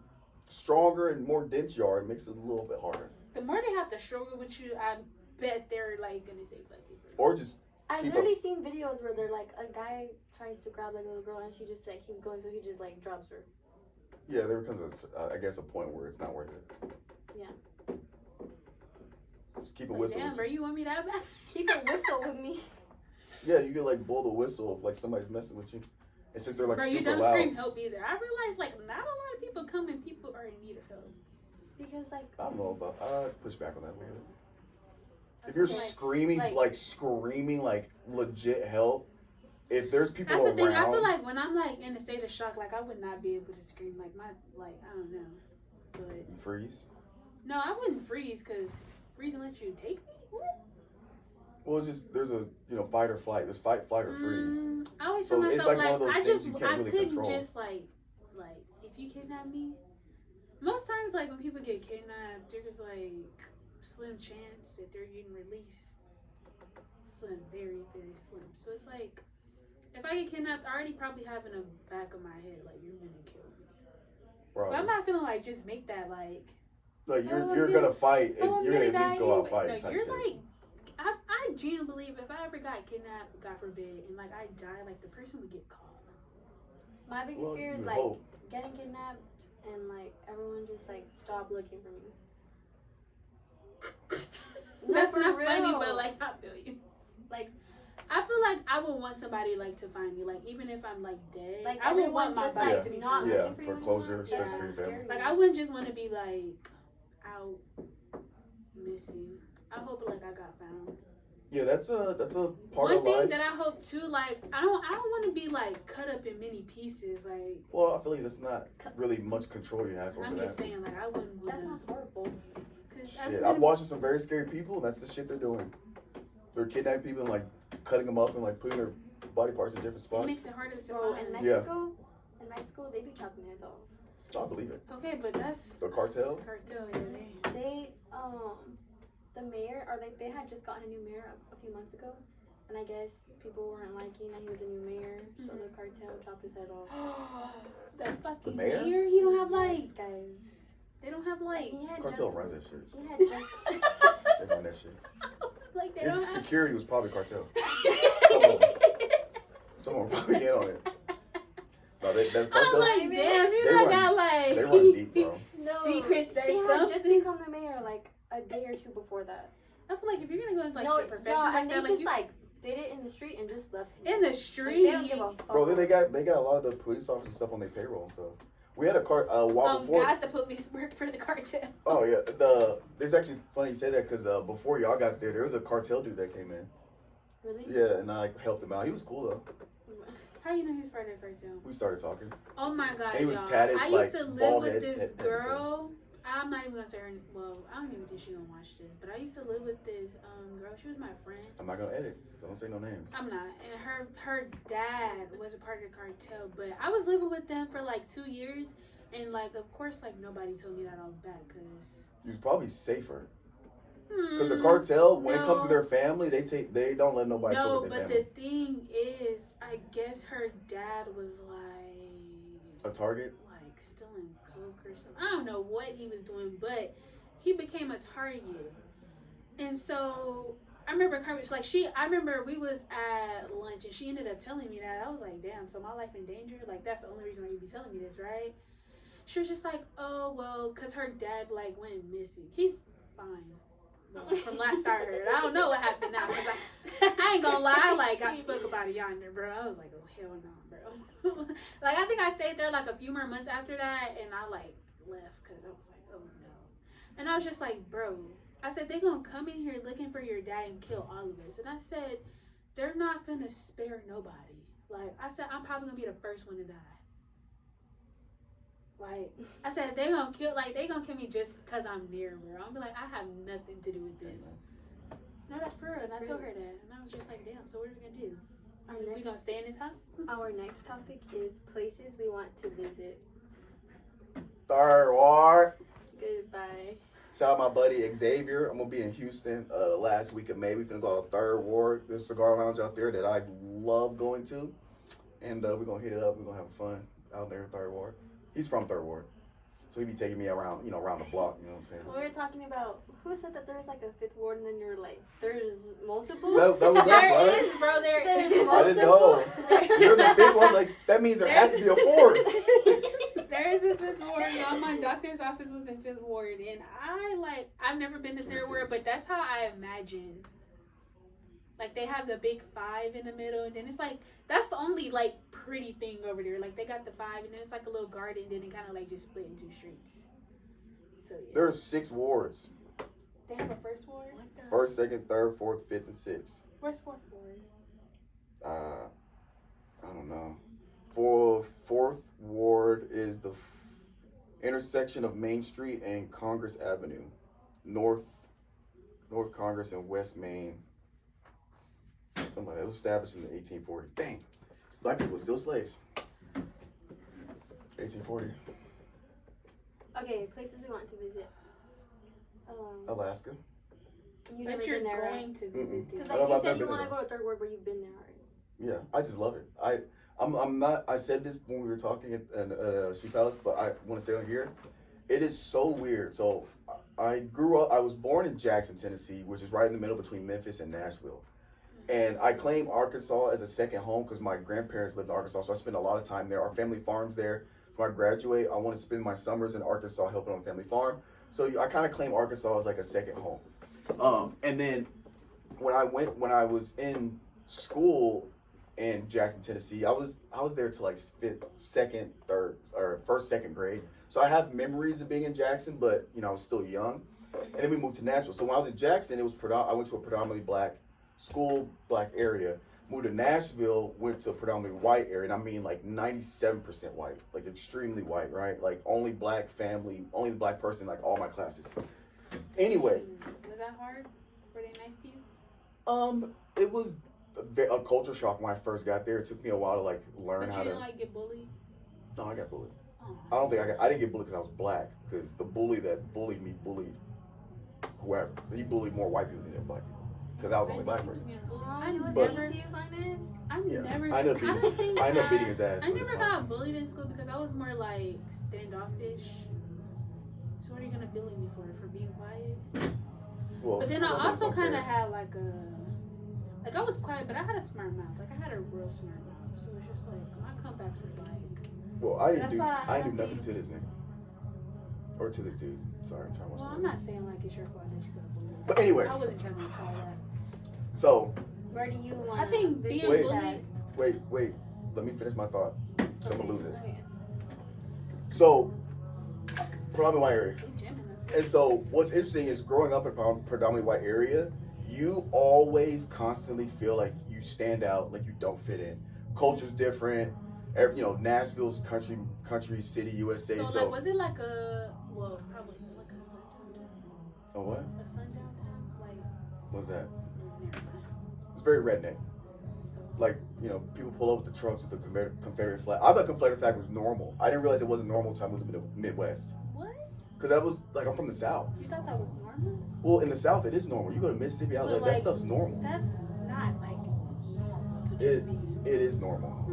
stronger and more dense you are, it makes it a little bit harder. The more they have to struggle with you, I bet they're like gonna say fuck you. Or just I've keep literally seen videos where they're like a guy tries to grab like a little girl and she just like keeps going, so he just like drops her. yeah, there becomes I guess a point where it's not worth it. Yeah. Just keep a Like, whistle. damn, with bro, you. you want me that bad? Keep a whistle with me. Yeah, you can like blow the whistle if like somebody's messing with you. And since they're like Bro, you super don't loud. scream help either. I realize like not a lot of people come and people are in need of help. Because like I don't know, but I'd push back on that a little bit. If you're like- screaming, screaming, like legit help, if there's people That's the around, thing. I feel like when I'm like in a state of shock, like I would not be able to scream. Like I don't know, but you freeze. no, I wouldn't freeze because freezing lets you take me. What? Well, it's just there's a fight or flight. There's fight, flight, or freeze. I always So tell it's myself like one of those I things just you can't I really couldn't control. just like if you kidnap me. Most times, like when people get kidnapped, there's like slim chance that they're getting released. Slim, very very slim. So it's like if I get kidnapped, I already probably have in the back of my head like you're gonna kill me. Bro, But I'm not feeling like just make that like you're gonna fight, and you're gonna at least go out fighting. No, type you're shit. like I genuinely believe if I ever got kidnapped, God forbid, and like I die, like the person would get caught. my biggest Well, fear is you like hope. getting kidnapped and like everyone just like stop looking for me. No, That's for not real. funny, but like I feel you. Like I feel like I would want somebody like to find me, like even if I'm like dead. Like I would everyone want my just body like to be not found. Yeah, looking for for you closure, anymore. especially Yeah, for your it's family. scary. Like I wouldn't just want to be like out missing. I hope like I got found. Yeah, that's a part One of thing life. that I hope too, like I don't want to be like cut up in many pieces. Like Well, I feel like that's not really much control you have over I'm that. just saying, like I wouldn't want That sounds horrible. Shit, I'm watching some very scary people, and that's the shit they're doing. They're kidnapping people and like cutting them up and like putting their body parts in different It spots. makes it harder to Bro, find. in Yeah. Mexico, they be chopping heads off. I believe it. Okay, but that's The cartel. cartel. Yeah, They the mayor or they had just gotten a new mayor a few months ago, and I guess people weren't liking that he was a new mayor, so the cartel chopped his head off. the fucking mayor? He don't have Yes, like guys. they don't have like He had Cartel just, runs that shit. He had just. They run that shit. like they His don't have. security was probably cartel. Someone probably in on it. No, that I'm cartel. like, damn, They you run- got like They run deep, bro. No, secrets or he had just something. become the mayor like a day or two before that. I feel like if you're gonna go into like no, your professions yeah, like and that, they like just you, like did it in the street and just left. In the Like, street. they don't give a fuck. Bro, then they got a lot of the police officers and stuff on their payroll and stuff. We had a car while before. God, the police work for the cartel. Oh yeah, it's actually funny you say that because before y'all got there was a cartel dude that came in. Really? Yeah, and I like helped him out. He was cool though. How you know he's part of the cartel? We started talking. Oh my God, And he was y'all. tatted, I like, used to live bald with head, this head- girl. I'm not even gonna say her. Well, I don't even think she's gonna watch this. But I used to live with this girl. She was my friend. I'm not gonna edit. So don't say no names. I'm not. And her dad was a part of the cartel. But I was living with them for like 2 years. And like, of course, like nobody told me that I was bad because. You was probably safer. Because the cartel, when it comes to no. their family, they don't let nobody No, fuck with their but family. the thing is, I guess her dad was like. A target? Like stealing coke or something. I don't know what he was doing, but he became a target. And so I remember I remember we was at lunch and she ended up telling me that. I was like, damn, so my life in danger? Like that's the only reason why you be telling me this, right? She was just like, oh well, cause her dad like went missing. He's fine. Well, from last I heard, I don't know what happened now. Cause I ain't gonna lie, I like got spoke about it yonder, bro. I was like, oh hell no, bro. Like I think I stayed there like a few more months after that, and I like left because I was like, oh no. And I was just like, bro. I said they gonna come in here looking for your dad and kill all of us. And I said they're not finna spare nobody. Like I said, I'm probably gonna be the first one to die. Like I said, they gonna kill me just because I'm near her. I'm be like, I have nothing to do with this. No, that's for real. And I told her that, and I was just like, damn. So what are we gonna do? We gonna stay in this house? Our next topic is places we want to visit. Third Ward. Goodbye. Shout out my buddy Xavier. I'm gonna be in Houston the last week of May. We finna go to Third Ward. There's a cigar lounge out there that I love going to, and we're gonna hit it up. We're gonna have fun out there in Third Ward. He's from Third Ward, so he be taking me around, around the block. You know what I'm saying? We were talking about who said that there was like a fifth ward, and then you're like, there's multiple. That was us, There right? is, bro. There There's is. I didn't know. There's a big one. Like that means there has to be a fourth. There is a fifth ward, y'all. My doctor's office was in fifth ward, and I've never been to third ward, but that's how I imagine. Like they have the big 5 in the middle, and then it's like that's the only like pretty thing over there. Like they got the 5, and then it's like a little garden, and then it kind of like just split into streets. So yeah. There's 6 wards. They have a first ward. First, second, third, fourth, fifth, and sixth. Where's fourth ward? I don't know. Fourth ward is the intersection of Main Street and Congress Avenue, North Congress and West Main. Something like that. It was established in the 1840s. Dang, black people were still slaves. 1840. Okay, places we want to visit. Alaska. You've But never you're been there, going right? to visit Because them. I don't know like you if I've said, you been want to there. go to third ward, but you've been there already. Yeah, I just love it. I'm not. I said this when we were talking at Sheep Palace, but I want to say it here. It is so weird. So I grew up. I was born in Jackson, Tennessee, which is right in the middle between Memphis and Nashville. And I claim Arkansas as a second home because my grandparents lived in Arkansas, so I spent a lot of time there. Our family farm's there. So when I graduate, I want to spend my summers in Arkansas helping on family farm. So I kind of claim Arkansas as like a second home. And then when I was in school in Jackson, Tennessee, I was there till like first, second grade. So I have memories of being in Jackson, but I was still young. And then we moved to Nashville. So when I was in Jackson, I went to a predominantly black school, black area. Moved to Nashville, went to a predominantly white area, and I mean like 97% white, like extremely white, right? Like only black family, only the black person, like all my classes. Anyway. Was that hard? Were they nice to you? It was a culture shock when I first got there. It took me a while to like learn how to. You didn't like get bullied? No, I got bullied. Oh. I didn't get bullied because I was black. Because the bully that bullied me bullied whoever. He bullied more white people than black people. Because I was the only black person. Oh, he was But- mean to you, Finis? I Yeah. never. I ended up beating his ass. I but it's never fine. got bullied in school because I was more like standoffish. So what are you gonna bully me for being quiet? Well, But then I some people also don't kind of care. had I was quiet, but I had a smart mouth. Like I had a real smart mouth. So it's just like my comebacks were like. Well, So I that's didn't why I do don't nothing think- to this nigga. Or to this dude. Sorry, I'm trying to watch Well, my I'm movie. not saying like it's your fault that you got bullied. But anyway. I wasn't trying to call that. So Where do you want? I think being Wait. bullied. Wait. Let me finish my thought. I'm gonna lose it. Okay. So, predominantly white area. They jamming up. And so, what's interesting is growing up in a predominantly white area, you always constantly feel like you stand out, like you don't fit in. Culture's different. Nashville's country city, USA. So like, was it like probably like a sundown town? Oh, what? A sundown town? Like, What's that? never mind. It's very redneck. Like, people pull up with the trucks with the Confederate flag. I thought Confederate flag was normal. I didn't realize it wasn't normal until I moved to the Midwest. What? Because that was, like, I'm from the South. You thought that was normal? Well, in the South, it is normal. You go to Mississippi, But, that like, stuff's normal. That's not like normal to It, just be. it is normal.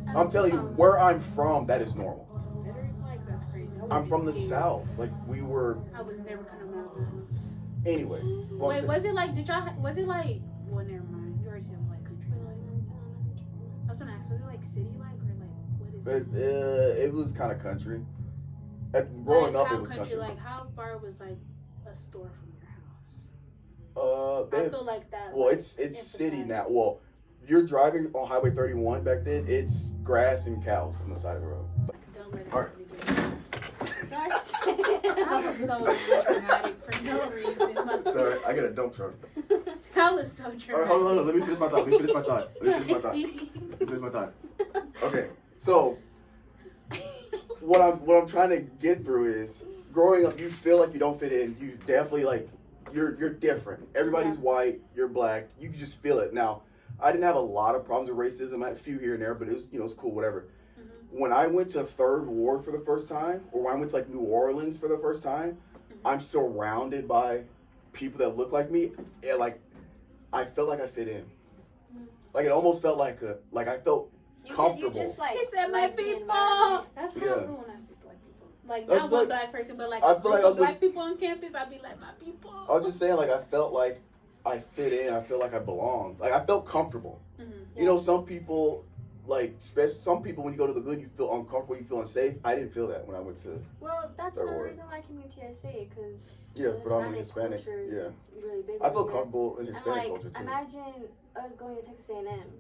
I'm I'm telling you, where I'm from, that is normal. Confederate flags? That's crazy. I I'm wouldn't from the be scared. South. Like, we were... I was never coming out of my house. Anyway. well, I'm Wait, saying- was it like? Was it like? Well, never mind. You already said it was like country. I was gonna ask, was it like city like or like what is it? It was kind of country. Growing Like, up, how it was country. Like how far was like a store from your house? I feel like that. Well, like, it's city emphasized- now. Well, you're driving on Highway 31 back then. It's grass and cows on the side of the road. Don't let it All right. happen again. Gosh That was so dramatic for no reason. Like, Sorry, I got a dump truck. that was so dramatic. All right, hold on. Let me finish my thought. Okay, so what I'm trying to get through is growing up, you feel like you don't fit in. You definitely like you're different. Everybody's Yeah. white. You're black. You can just feel it. Now, I didn't have a lot of problems with racism. I had a few here and there, but it was it's cool, whatever. When I went to Third Ward for the first time, or when I went to like New Orleans for the first time, I'm surrounded by people that look like me, and like I felt like I fit in. Like it almost felt like I felt comfortable. You just, like, He said, "My like the people." environment. That's how Yeah. I feel when I see black people. Like That's not one like- black person, but like I feel like I was black with- people on campus. I'd be like, "My people." I was just saying, like I felt like I fit in. I feel like I belonged. Like I felt comfortable. Mhm. Some people, like some people, when you go to the hood, you feel uncomfortable. You feel unsafe. I didn't feel that when I went to. Well, that's Third another Ward. reason why I came to TSA because Yeah, predominantly Hispanic. culture is Yeah, really big. I feel over here. comfortable in And, Hispanic like, culture too. imagine us going to Texas A&M.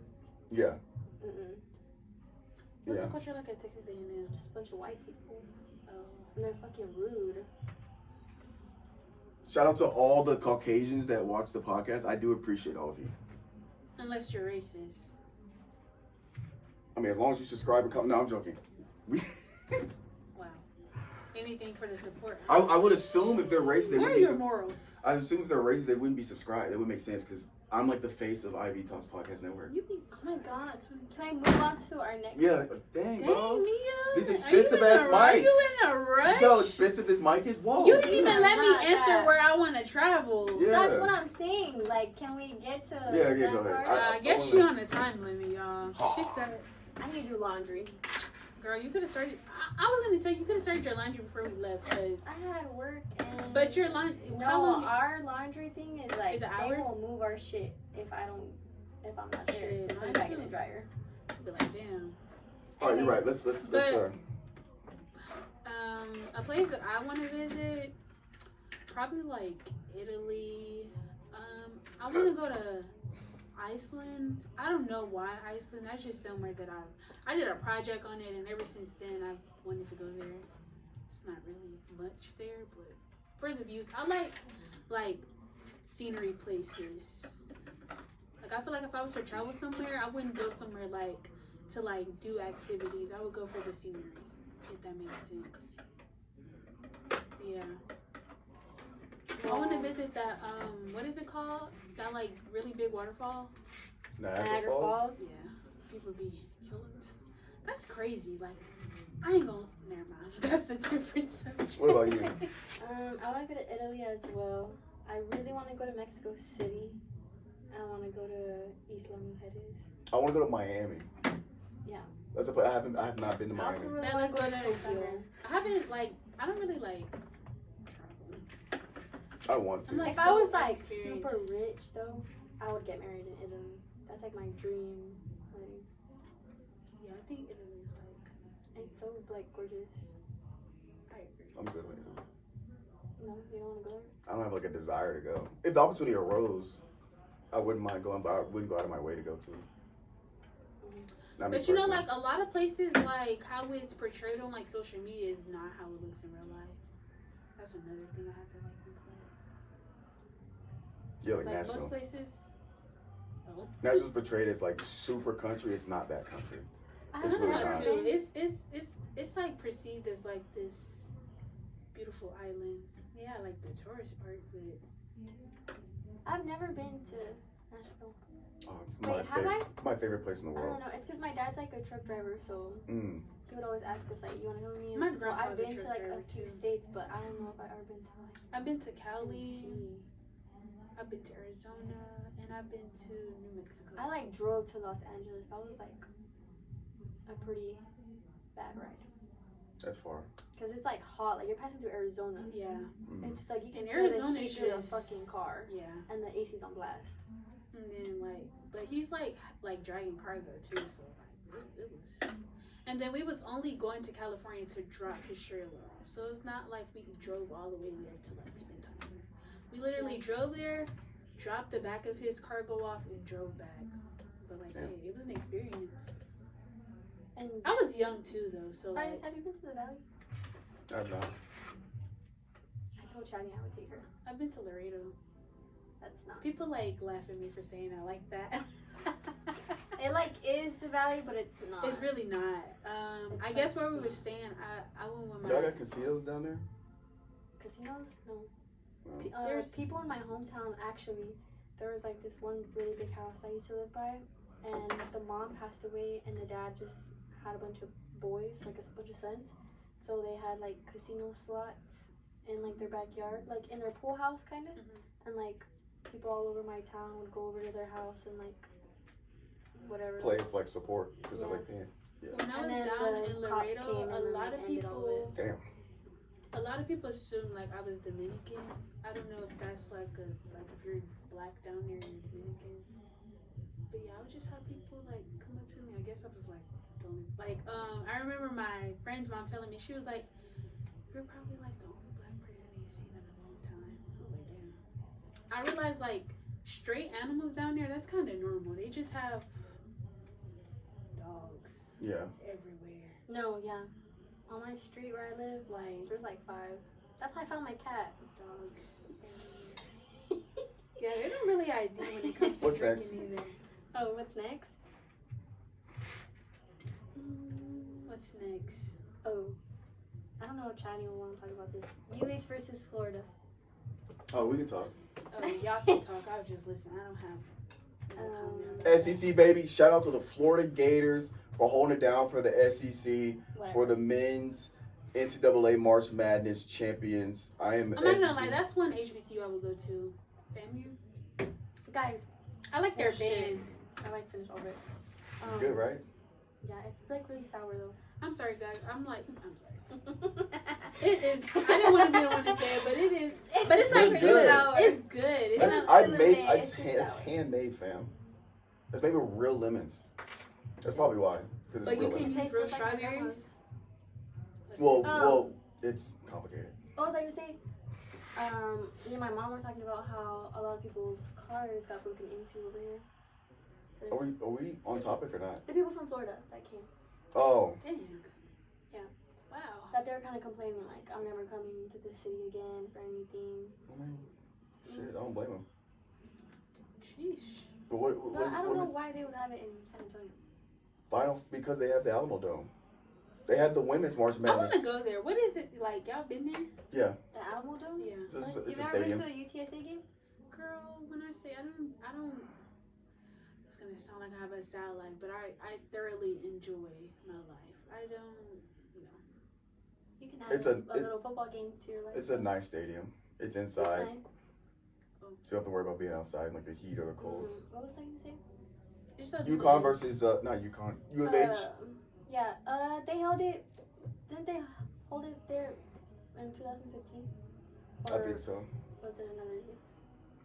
Yeah, What's yeah. the culture like at Texas A&M? Just a bunch of white people, Oh. and they're fucking rude. Shout out to all the Caucasians that watch the podcast. I do appreciate all of you. Unless you're racist. I mean, as long as you subscribe and come. No, I'm joking. Wow. Anything for the support. I would assume if they're racist, they What are wouldn't be. your morals? I assume if they're racist, they wouldn't be subscribed. That would make sense because I'm like the face of Ivy Talks Podcast Network. You be Oh my god. Can I move on to our next? Yeah, dang, bro. Dang, Mia. These Are expensive you in ass a rush? mics. You in a You rush? see how expensive this mic is? Whoa. You didn't even let me Not answer that. where I want to travel. Yeah. That's what I'm saying. Like, can we get to Yeah, that go ahead. part? I guess she on a time limit, y'all. She said, I need to do laundry. "Girl, you could have started." I was gonna say you could have started your laundry before we left, cause. I had work and. But your laundry. No, How long? our laundry thing is like Is it they hour? will move our shit if I'm not there Shit, to put mine it back in too. the dryer. Be like, damn. All right, you're right. Let's But- A place that I want to visit, probably like Italy. I want to go to Iceland. I don't know why Iceland. That's just somewhere that I did a project on it, and ever since then I've wanted to go there. It's not really much there, but for the views, I like scenery places. Like I feel like if I was to travel somewhere, I wouldn't go somewhere like to like do activities. I would go for the scenery, if that makes sense. Yeah. I want to visit that what is it called? That like really big waterfall. Niagara Falls. Yeah. People be killing us. That's crazy. Like I ain't gonna never mind. That's a different subject. What about you? I want to go to Italy as well. I really want to go to Mexico City. I want to go to Isla Mujeres. I want to go to Miami. Yeah. That's a place I have not been to I also Miami. really Man, want let's to go go there to in summer. Tokyo. I haven't like I don't really like travel. I want to. I'm like, If I so was like inexperienced. super rich though, I would get married in Italy. That's like my dream wedding. Yeah, I think Italy's like It's so like gorgeous. I agree. I'm good with it. No, you don't want to go there? I don't have like a desire to go. If the opportunity arose, I wouldn't mind going, but I wouldn't go out of my way to go to. Not me But you know, personally. like a lot of places, like how it's portrayed on like social media is not how it looks in real life. That's another thing I have to like include. Yeah, like It's like Nashville. most places. Oh. Nashville's portrayed as like super country. It's not that country. I It's haven't really ever not. been. It's like perceived as like this beautiful island. Yeah, like the tourist part, but I've never been to Nashville. Oh, it's Wait, have I? my favorite place in the I world. don't know. It's because my dad's like a truck driver, so Mm. he would always ask us like, "You want to go with me?" My So I've grandpa's a been to truck like a driver, few too. states, but I don't know if I've ever been to like. I've been to Cali, I've been to Arizona, and I've been to New Mexico. I like drove to Los Angeles. That was like a pretty bad ride That's far. because it's like hot. Like you're passing through Arizona. Yeah, Mm. It's like you can And feel the Arizona heat is through the just- fucking car, yeah. and the AC's on blast. And then but he's like dragging cargo too, so like it was. And then we was only going to California to drop his trailer off, so it's not like we drove all the way there to like spend time there. We literally drove there, dropped the back of his cargo off, and drove back. But like, Yeah. hey, it was an experience. And I was young too, though, so like, Finis, have you been to the Valley? I've not. I told Chadney I would take her. I've been to Laredo. That's not. People like laugh at me for saying I like that. It like is the Valley, but it's not. It's really not. It's I like- guess where we were staying, I went with my. Y'all got casinos down there? Casinos? No. No. There's- People in my hometown actually. There was like this one really big house I used to live by, and the mom passed away, and the dad just had a bunch of boys, like a bunch of sons. So they had like casino slots in like their backyard, like in their pool house, kind of. Mhm. And like people all over my town would go over to their house and like whatever. Play for like support because they're Yeah. like paying. When I And was then down the in cops Laredo, came and a then lot they of ended all of people, it. Damn. a lot of people assume like I was Dominican. I don't know if that's like if you're black down there, you're Dominican. But yeah, I would just have people like come up to me. I guess I was like, I remember my friend's mom telling me, she was like, "You're probably like the only black person you've seen in a long time." I was like, damn. I realized like straight animals down there, that's kind of normal. They just have dogs Yeah. everywhere. No, yeah. On my street where I live, Like there's like 5. That's how I found my cat. dogs everywhere. Yeah, they don't really ID when it comes to What's drinking next? either. Oh, what's next? What's next? Oh, I don't know if Chadney will want to talk about this. UH versus Florida. Oh, we can talk. Oh, y'all can talk. I'll just listen. I don't have. no comment on that. SEC baby, shout out to the Florida Gators for holding it down for the SEC Whatever. for the men's NCAA March Madness champions. I am I'm not SEC. gonna lie. That's one HBCU I would go to. FAMU. Guys, I like their Oh, shit. band. I like Finish all of it. It's good, right? Yeah, it's like really sour though. I'm sorry, guys. I'm sorry. It is. I didn't want to be the one to say it, but it is. But it's like It's good. sour. It's good. It's That's, not. I cinnamon, made. it's just It's sour. handmade, fam. It's made with real lemons. That's probably why. Because it's But you real can lemons. use Tastes real just like my strawberries. grandma's. Well, it's complicated. What was I gonna say? Me and my mom were talking about how a lot of people's cars got broken into over here. Are we on topic or not? The people from Florida that came, Oh, Dang. Yeah. Wow. that they were kind of complaining like, I'm never coming to this city again for anything. I mean, shit, I don't blame them. Sheesh. But what But I don't know why they would have it in San Antonio. final because they have the Alamo Dome. They had the women's March I want Madness. to go there. What is it like? Y'all been there? Yeah, The Alamo Dome? Yeah. it's a, Like, it's you a ever been stadium. to a UTSA game? Girl, when I say I don't. It's gonna sound like I have a sad life, but I thoroughly enjoy my life. I don't. You can have It's a a- little football game to your life. It's a nice stadium. It's It's inside, nice. so you don't have to worry about being outside in like the heat or the cold. What was I gonna say? It's like UConn versus not UConn. U of H. Yeah, they held it. Didn't they hold it there in 2015? I think so. Was it another year?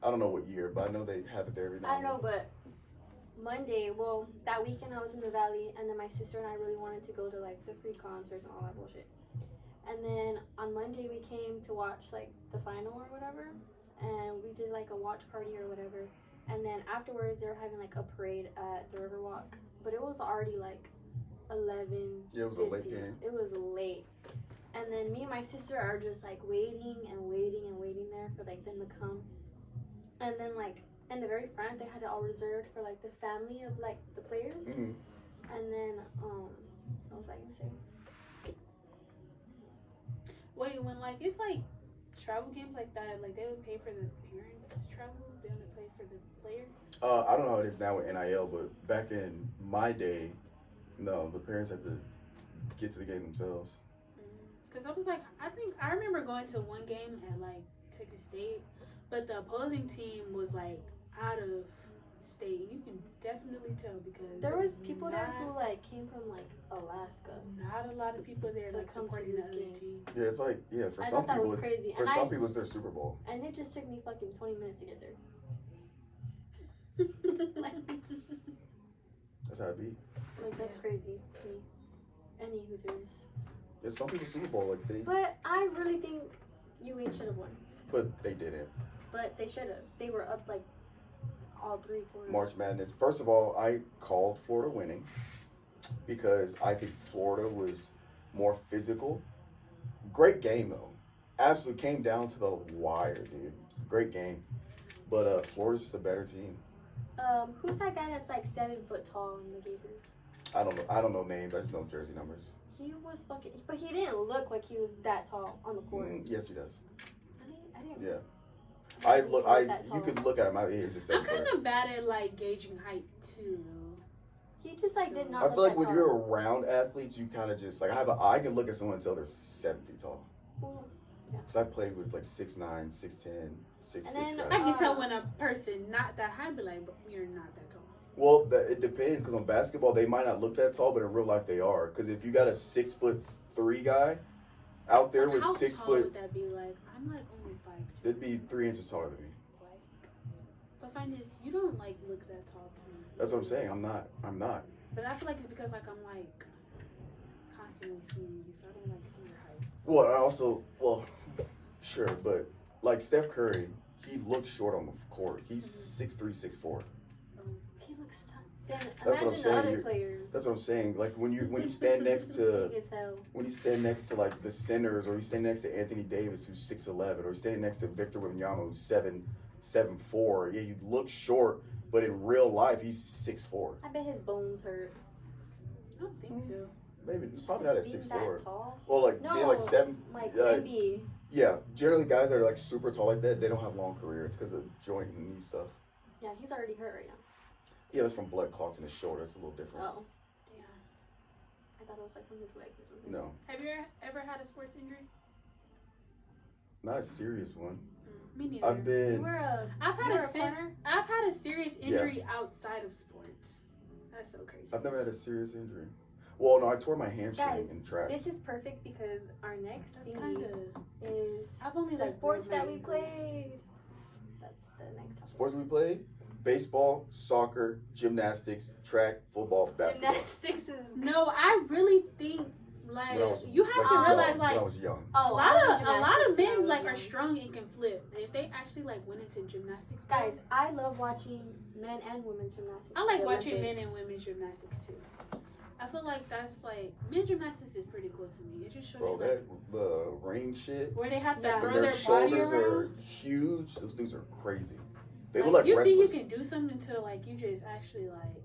I don't know what year, but I know they have it there every now I and don't know, but Monday, well, that weekend I was in the Valley, and then my sister and I really wanted to go to like the free concerts and all that bullshit. And then on Monday we came to watch like the final or whatever, and we did like a watch party or whatever. And then afterwards, they were having like a parade at the Riverwalk, but it was already like 11. Yeah, it was a late game. It was late. And then me and my sister are just like waiting there for like them to come. And then like in the very front, they had it all reserved for like the family of like the players. Mm-hmm. And then what was I gonna say? Wait, when like it's like travel games like that, like they would pay for the parents' travel, they only pay for the player. I don't know how it is now with NIL, but back in my day, no, the parents had to get to the game themselves. Because I was like, I remember going to one game at like Texas State, but the opposing team was like out of state. You can definitely tell because There was people there who like came from like Alaska. Not a lot of people there To like come to supporting the this other game. team. Yeah, it's like for I some thought that people, was crazy. for some people it's their Super Bowl. And it just took me fucking 20 minutes to get there. That's how it be. Like that's crazy to me. Any Hoosiers. It's some people's Super Bowl like they, But I really think UH should have won. but they didn't. But they should have. They were up like all 3 quarters. March Madness. First of all, I called Florida winning because I think Florida was more physical. Great game though. Absolutely came down to the wire, dude. Great game. But Florida's just a better team. Who's that guy that's like 7 foot tall in the Gators? I don't know names. I just know jersey numbers. He was fucking, but he didn't look like he was that tall on the court. Yes, he does. I didn't. Yeah. I didn't think he was that You tall. could look at him. He's a I'm 7 kind of bad at like gauging height too. He just like did not. I look feel like that when tall. you're around athletes, you kind of just like I can look at someone until they're 7 feet tall. Well, Because I played with like 6'9", 6'10", 6'6" And then, I guys. can tell when a person not that high, be like, but you're not that tall. Well, it depends because on basketball they might not look that tall, but in real life they are. Because if you got a 6'3" guy out there with How 6 tall foot, would that be? Like, I'm like only 5'2". it'd be 3 inches taller than me. Like, but Finis, you don't like look that tall to me. That's what I'm saying. I'm not. But I feel like it's because like I'm like constantly seeing you, so I don't like see your height. Well, I also sure, but like Steph Curry, he looks short on the court. He's 6'3", 6'4". he looks tough. Then That's what I'm imagine saying. the other players. That's what I'm saying. Like when you stand next to Big as hell. when you stand next to like the centers, or you stand next to Anthony Davis who's 6'11", or you standing next to Victor Wembanyama who's 7'4". Yeah, you look short, but in real life he's 6'4". I bet his bones hurt. I don't think so. Maybe Just, probably like, not at being 6'4". that tall. Well, like No, being like 7. Like uh, NBA. yeah, generally guys that are like super tall like that, they don't have long careers because of joint and knee stuff. Yeah, he's already hurt right now. Yeah, that's from blood clots in his shoulder. It's a little different. Oh, Yeah. I thought it was like from his leg or something. No, Have you ever had a sports injury? not a serious one. Me neither. I've You been. were I've you had were a a corner? I've had a serious injury outside of sports. That's so crazy. I've never had a serious injury. Well, no, I tore my hamstring Guys, in track. This is perfect because our next That's thing kind of. is I've only the like sports that we rolled my played. That's the next topic. Sports we played: baseball, soccer, gymnastics, track, football, basketball. Gymnastics is. No, I really think like When I was, you have like, to young, realize when like I was young. Oh, a lot of gymnastics when I men was like young. are strong and can flip. If they actually like went into gymnastics, Guys, I love watching men and women's gymnastics. I like The watching men Olympics. and women's gymnastics too. I feel like that's like men's gymnastics is pretty cool to me. It just shows Bro, you like, that the ring shit. where they have to Yeah. And throw their their body shoulders around. are huge. Those dudes are crazy. They Like, look like you wrestlers. think you can do something until like you just actually like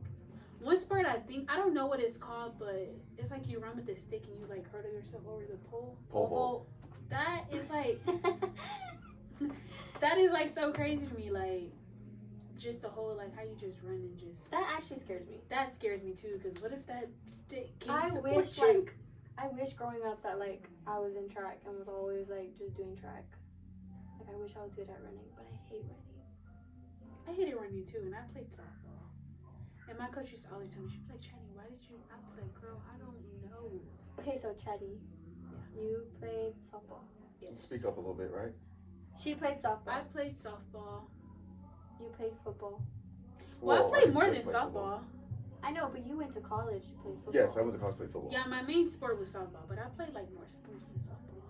one sport. I don't know what it's called, but it's like you run with the stick and you like hurdle yourself over the pole. Pole vault. That is like that is like so crazy to me. Like just the whole like how you just run and just That actually scares me. that scares me too. Because what if that stick can't I support wish you? I wish growing up that like I was in track and was always like just doing track. Like I wish I was good at running, but I hate running. I hated running too, and I played softball. And my coach used to always tell me, she'd be like, Chadney, why did you? I play, girl, I don't know. Okay, so Chadney, you played softball. Yes. Speak up a little bit, right? She played softball. I played softball. You played football. Well, I played didn't more just than play softball. I know, but you went to college to play football. Yes, I went to college to play football. Yeah, my main sport was softball, but I played like more sports than softball.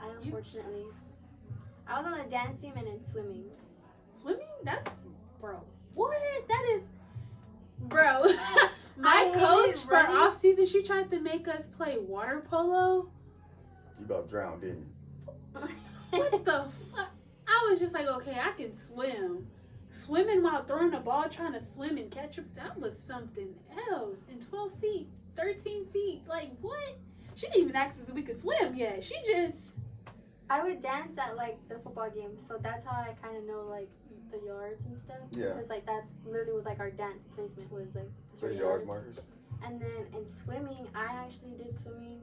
I unfortunately, I was on the dance team and in swimming. Swimming? That's, bro. What? That is, bro. My I coach hated for running. off season, she tried to make us play water polo. You about drowned, didn't you? What the fuck? I was just like, okay, I can swim. Swimming while throwing the ball, trying to swim and catch it, that was something else. And 12 feet, 13 feet, like what? She didn't even ask us if we could swim yet. She just... I would dance at like the football games, so that's how I kind of know like the yards and stuff. Yeah. Because like that's literally was like our dance placement was like So certain yard yards. markers. And then in swimming, I actually did swimming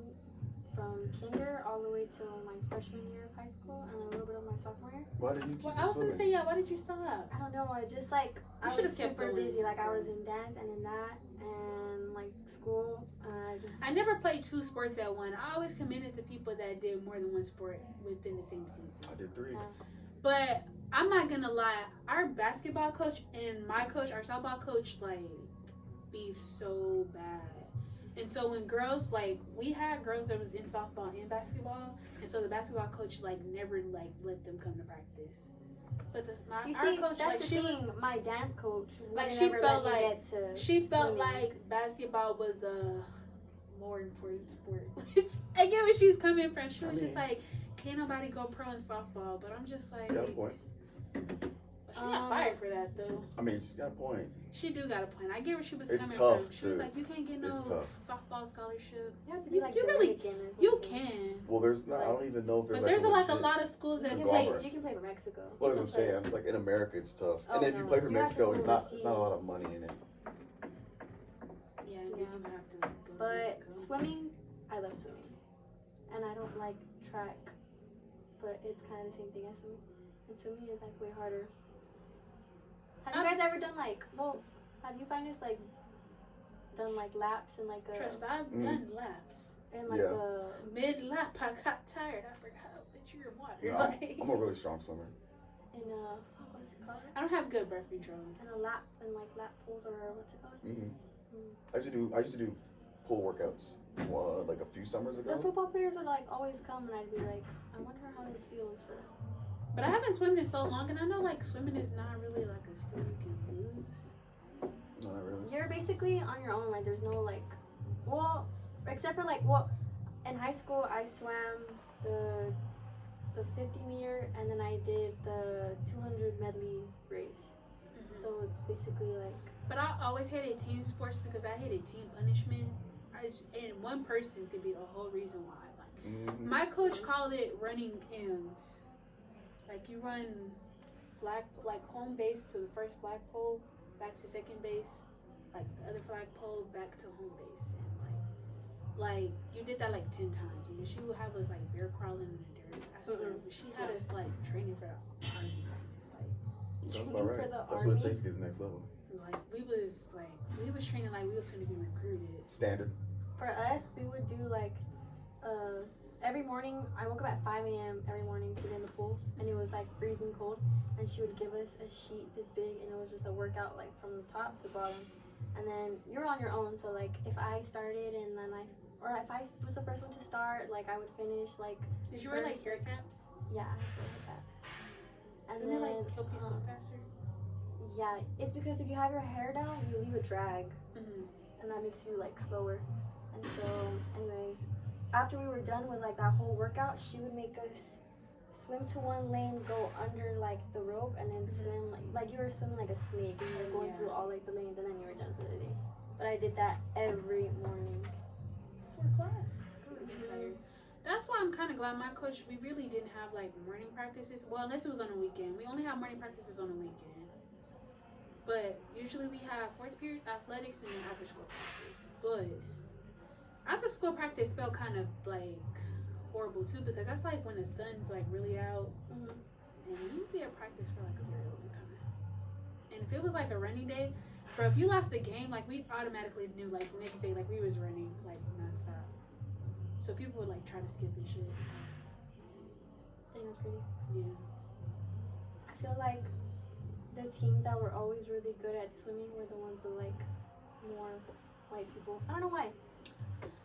from kinder all the way to my freshman year of high school and a little bit of my sophomore year. Why didn't you keep Well, I was swimming? gonna say, yeah, why did you stop? I don't know, I just like I You should've was kept super going. busy. Like I was in dance and in that and like school. I never played 2 sports at one. I always commended the people that did more than one sport within the same season. I did 3. But I'm not gonna lie, our basketball coach and my coach, our softball coach, like beef so bad. And so when girls, like we had girls that was in softball and basketball, and so the basketball coach like never like let them come to practice. But You our see, coach, that's like the she thing. was, My dance coach like would she never felt let me like get to she felt swimming. like basketball was a more important sport. I get where she's coming from. She was just like, can't nobody go pro in softball, but I'm just like, You got a point. she got fired for that though. I mean, she's got a point. She do got a point. I get where she was It's coming tough, from. She was too. like, you can't get no It's tough. softball scholarship. You have to be You- like you really- Dominican or something. You can. Well, there's not. I don't even know if there's. But there's like a legit- lot of schools You that can play. conglomerate. you can play for Mexico. Well, You that's what can I'm saying. Like in America, it's tough. Oh, And if you no. play for You have to Mexico, go it's not a lot of overseas. money in it. Yeah, Yeah. you have to go to But Mexico. swimming, I love swimming, and I don't like track, but it's kind of the same thing as swimming. And swimming is like way harder. Have you guys ever done like? Well, have you find this like done like laps and like a Trust, I've Mm. done laps. and like Yeah. a Mid lap, I got tired. I forgot that you're in water. No, Like, I'm a really strong swimmer. in a fuck, what's it called? I don't have good breath control. And a lap and like lap pulls or what's it called? hmm Mm. I used to do pool workouts like a few summers The ago. football players would like always come and I'd be like, I wonder how this feels for. But I haven't swum in so long, and I know like swimming is not really like a skill you can lose. No, not really. You're basically on your own. Like there's no like, well, except for like in high school I swam the 50 meter and then I did the 200 medley race. So it's basically like. But I always hated team sports because I hated team punishment. And one person could be the whole reason why. Like Mhm. my coach called it running M's. Like you run like home base to the first flagpole, back to second base, like the other flagpole back to home base, and like you did that like 10 times. And she would have us like bear crawling in the dirt. I swear, but she had us like training for the army. It's like. That's Training about for right. the That's what army? it takes to get to the next level. Like we was training like we was going to be recruited. Standard. For us, we would do like, every morning, I woke up at 5 a.m. every morning to get in the pools, and it was like freezing cold, and she would give us a sheet this big, and it was just a workout like from the top to bottom, and then you're on your own, so like if I started and then or if I was the first one to start, like I would finish like, Did you wear like first, hair caps? yeah, I was like that. And Didn't then, it like help you swim faster? yeah, it's because if you have your hair down, you leave a drag, Mm-hmm. and that makes you like slower. And so anyways, after we were done with like that whole workout, she would make us swim to one lane, go under like the rope, and then swim like you were swimming like a snake, and you were going through all like the lanes, and then you were done for the day. But I did that every morning. For class. I would get tired. That's why I'm kind of glad my coach, we really didn't have like morning practices. Well, unless it was on a weekend. We only have morning practices on a weekend. But usually we have fourth period athletics and then after school practice. But after school practice felt kind of like horrible too, because that's like when the sun's like really out Mm-hmm. and you'd be at practice for like a very long time. And if it was like a running day, bro, if you lost the game, like we automatically knew like next day like we was running like nonstop. So people would like try to skip and shit. I think that's crazy. Yeah. I feel like the teams that were always really good at swimming were the ones with like more white people. I don't know why.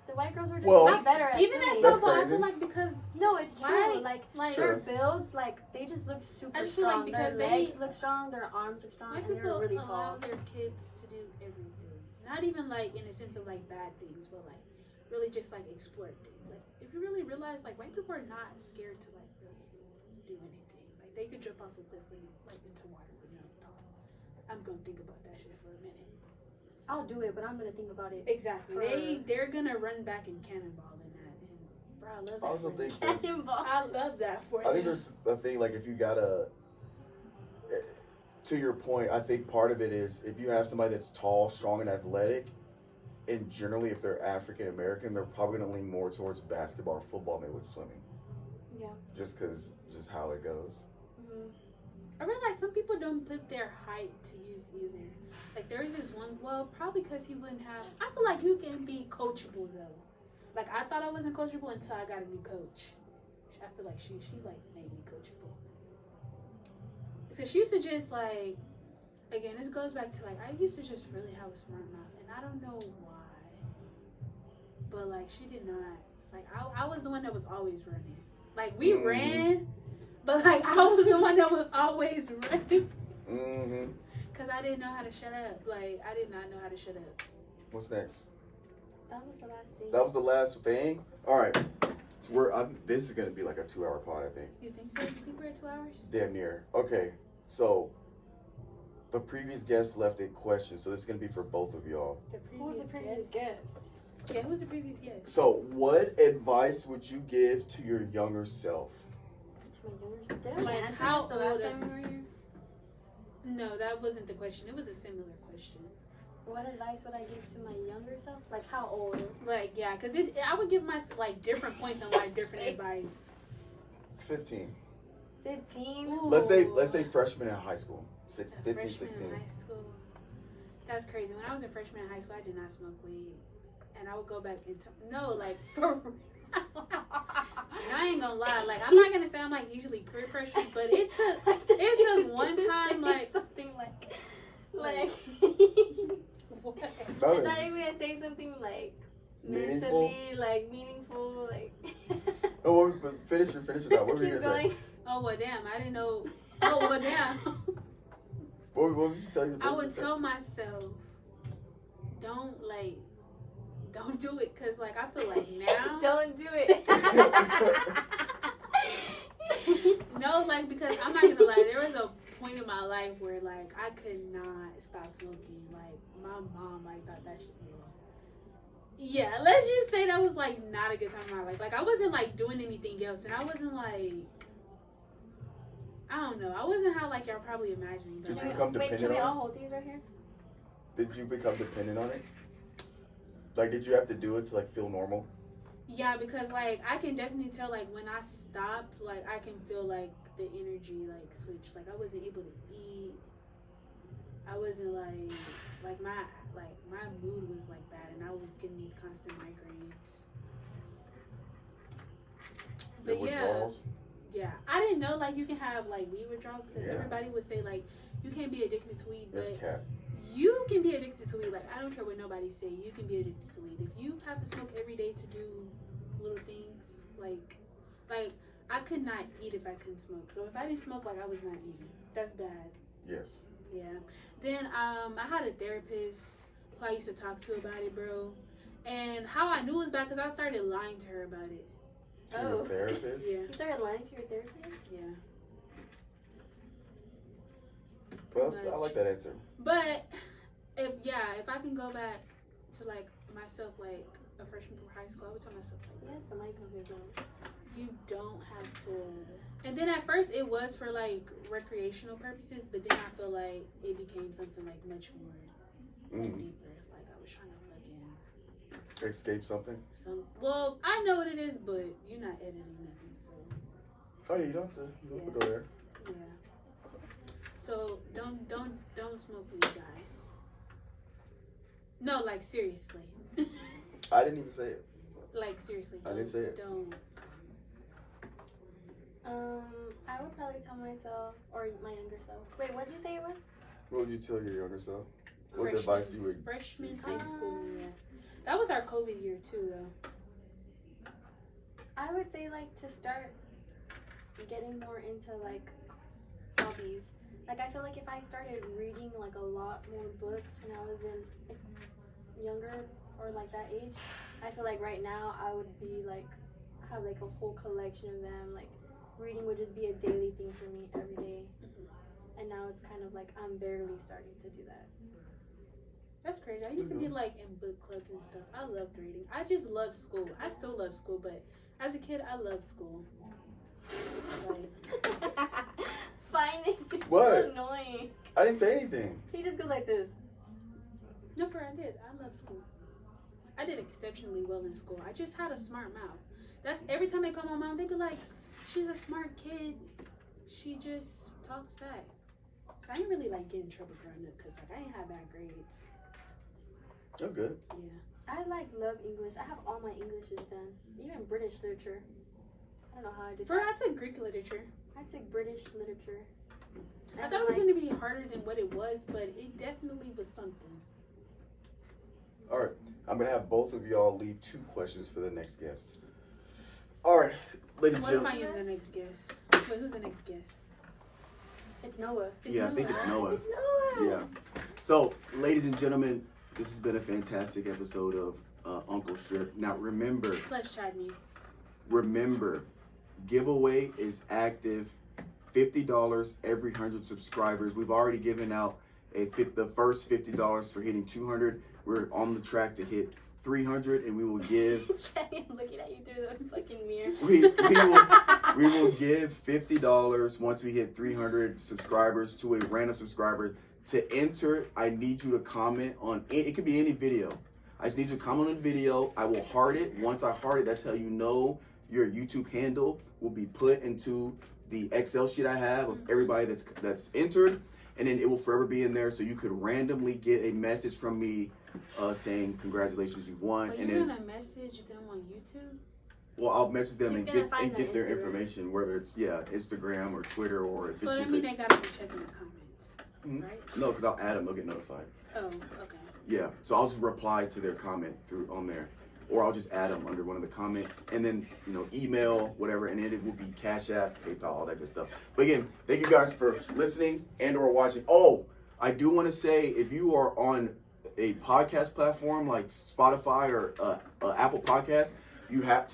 The white girls were just Well, way better at Even at swimming. That's softball, I crazy. feel like because No, it's true. Why? Like Sure. their builds, like they just look super I just feel like strong. because their they- legs look strong, their arms look strong, white and they're people really allow tall. their kids to do everything. Not even like in a sense of like bad things, but like really just like explore things. Like if you really realize, like white people are not scared to like really do anything. Like they could jump off a cliff and like into water with no thought. I'm gonna think about that shit for a minute. I'll do it, but I'm gonna think about it. Exactly. For- They're gonna run back and cannonball in that. And bro, I love that. I also for them. think there's, Cannonball. I love that for I think them. there's a thing like if you gotta. To your point, I think part of it is if you have somebody that's tall, strong, and athletic, and generally if they're African American, they're probably gonna lean more towards basketball or football than they would swimming. Yeah. Just how it goes. Mhm. I realize some people don't put their height to use either. Like there's this one, well, probably because he wouldn't have. I feel like you can be coachable though. Like I thought I wasn't coachable until I got a new coach. I feel like she like made me coachable. So she used to just like, again, this goes back to like I used to just really have a smart mouth, and I don't know why. But like she did not. Like I was the one that was always running. Like we ran. But, like, I was the one that was always running. Mm-hmm. Because I didn't know how to shut up. Like, I did not know how to shut up. What's next? That was the last thing. That was the last thing. All right. So this is gonna be like a 2-hour pod, I think. You think so? You think we're at 2 hours? Damn near. Okay. So the previous guest left a question, so this is gonna be for both of y'all. Who was the previous guest? Yeah, who was the previous guest? So, what advice would you give to your younger self? Did I Like, answer how this the last old time we were here? No, that wasn't the question. It was a similar question. What advice would I give to my younger self? Like how old? Like, yeah, because I would give my, like, different points on, like, different advice. 15. 15? Ooh. Let's say freshman in high school. A 15, freshman 16. in high school. That's crazy. When I was a freshman in high school, I did not smoke weed. And I would go back and no, like, for real. And I ain't gonna lie, like I'm not gonna say I'm like usually peer pressured, but it took one time like something like what? No, I thought you were gonna say something like Meaningful? mentally, like meaningful, like. Oh, but finish your thought. What were you Keep gonna say? Oh well, damn! I didn't know. Oh well, damn! What would you tell your I would tell myself, don't do it, cause like I feel like now. Don't do it. No, like because I'm not gonna lie, there was a point in my life where like I could not stop smoking. Like my mom like thought that shit was wrong. Yeah, let's just say that was like not a good time in my life. Like I wasn't like doing anything else, and I wasn't like I don't know. I wasn't how like y'all probably imagining. Did But, you like, become Wait, can dependent we on all hold these right here? Did you become dependent on it? Like, did you have to do it to like feel normal? yeah, because like I can definitely tell like when I stop, like I can feel like the energy like switch. Like I wasn't able to eat. I wasn't like my mood was like bad, and I was getting these constant migraines. Your But yeah, withdrawals? yeah, I didn't know like you can have like weed withdrawals because Yeah. everybody would say like you can't be addicted to weed, That's but cap. you can be addicted to weed. Like I don't care what nobody say, you can be addicted to weed if you have to smoke every day to do little things. Like I could not eat if I couldn't smoke. So if I didn't smoke, like I was not eating. That's bad. Yes. Yeah. Then I had a therapist who I used to talk to about it, bro. And how I knew it was bad because I started lying to her about it. To your Oh. therapist? Yeah. You started lying to your therapist? Yeah. Well, Pretty I much. like that answer. But if I can go back to like myself like a freshman from high school, I would tell myself like Yes, the mic over here. you don't have to. And then at first it was for like recreational purposes, but then I feel like it became something like much more like, deeper. Like I was trying to plug in Escape something? some. Well, I know what it is, but you're not editing nothing, so Oh yeah, you don't have to go there. yeah. So don't smoke weed, guys. No, like seriously. I didn't even say it. Like seriously. I didn't say it. Don't. I would probably tell myself, or my younger self. Wait, what did you say it was? What would you tell your younger self? What's Freshman- advice you would? Freshman high school, yeah. That was our COVID year too, though. I would say like to start getting more into like hobbies. Like I feel like if I started reading like a lot more books when I was in younger or like that age, I feel like right now I would be like have like a whole collection of them. Like reading would just be a daily thing for me every day. And now it's kind of like I'm barely starting to do that. That's crazy. I used to be like in book clubs and stuff. I loved reading. I just loved school. I still love school, but as a kid, I loved school. Like, Finis is What? so annoying. I didn't say anything. He just goes like this. no, for I did. I loved school. I did exceptionally well in school. I just had a smart mouth. That's every time they call my mom, they be like, "She's a smart kid. She just talks back." So I didn't really like get in trouble growing up because like I didn't have bad grades. That's good. Yeah. I like love English. I have all my Englishes done. Even British literature. I don't know how I did For that. I took Greek literature. I took British literature. I thought it was going to be harder than what it was, but it definitely was something. All right. I'm going to have both of y'all leave 2 questions for the next guest. All right. Ladies and What if I gentlemen. am the next guest? But who's the next guest? It's Noah. Yeah, I think it's Noah. It's Noah. Yeah. So, ladies and gentlemen, this has been a fantastic episode of Uncle Strib. Now, remember, Plus Chadney. giveaway is active. $50 every 100 subscribers. We've already given out the first $50 for hitting 200. We're on the track to hit 300, and we will give. Chadney, I'm looking at you through the fucking mirror. We will give $50 once we hit 300 subscribers to a random subscriber. To enter, I need you to comment on it. It could be any video. I just need you to comment on the video. I will heart it. Once I heart it, that's how you know your YouTube handle will be put into the Excel sheet I have of everybody that's entered, and then it will forever be in there. So you could randomly get a message from me saying congratulations, you've won. But and you're then going to message them on YouTube? well, I'll message them He's and gonna get find get their their Instagram. information, whether it's Instagram or Twitter or if So it's that just means they got to be checking the comments, Mhm. right? no, because I'll add them, they'll get notified. Oh, okay. Yeah, so I'll just reply to their comment through on there, or I'll just add them under one of the comments, and then email whatever, and then it will be Cash App, PayPal, all that good stuff. But again, thank you guys for listening and or watching. Oh, I do want to say if you are on a podcast platform like Spotify or Apple Podcast, you have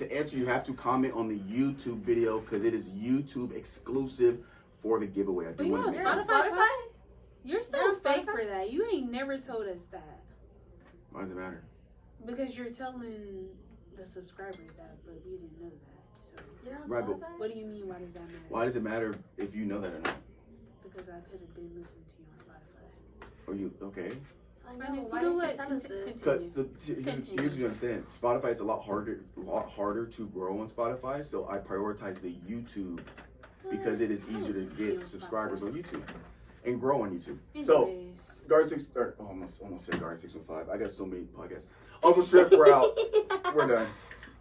to comment on the YouTube video because it is YouTube exclusive for the giveaway. I But do want to You're on make Spotify? You're so You're on fake Spotify? for that. You ain't never told us that. Why does it matter? Because you're telling the subscribers that, but we didn't know that. So You're on Right, but- Spotify? what do you mean, why does that matter? Why does it matter if you know that or not? Because I could have been listening to you on Spotify. Or you okay? I Finally, know. you Why know didn't what? you tell us this? Continue. Here's what you understand. Spotify, it's a lot harder to grow on Spotify, so I prioritize the YouTube because it is easier to get subscribers on YouTube and grow on YouTube. So, Anyways. almost said Guard 615. I got so many podcasts. Uncle Strip, we're out. We're done.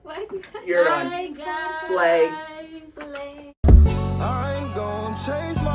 Why do you have You're done. Bye, guys. Slay. Slay. I'm gonna chase my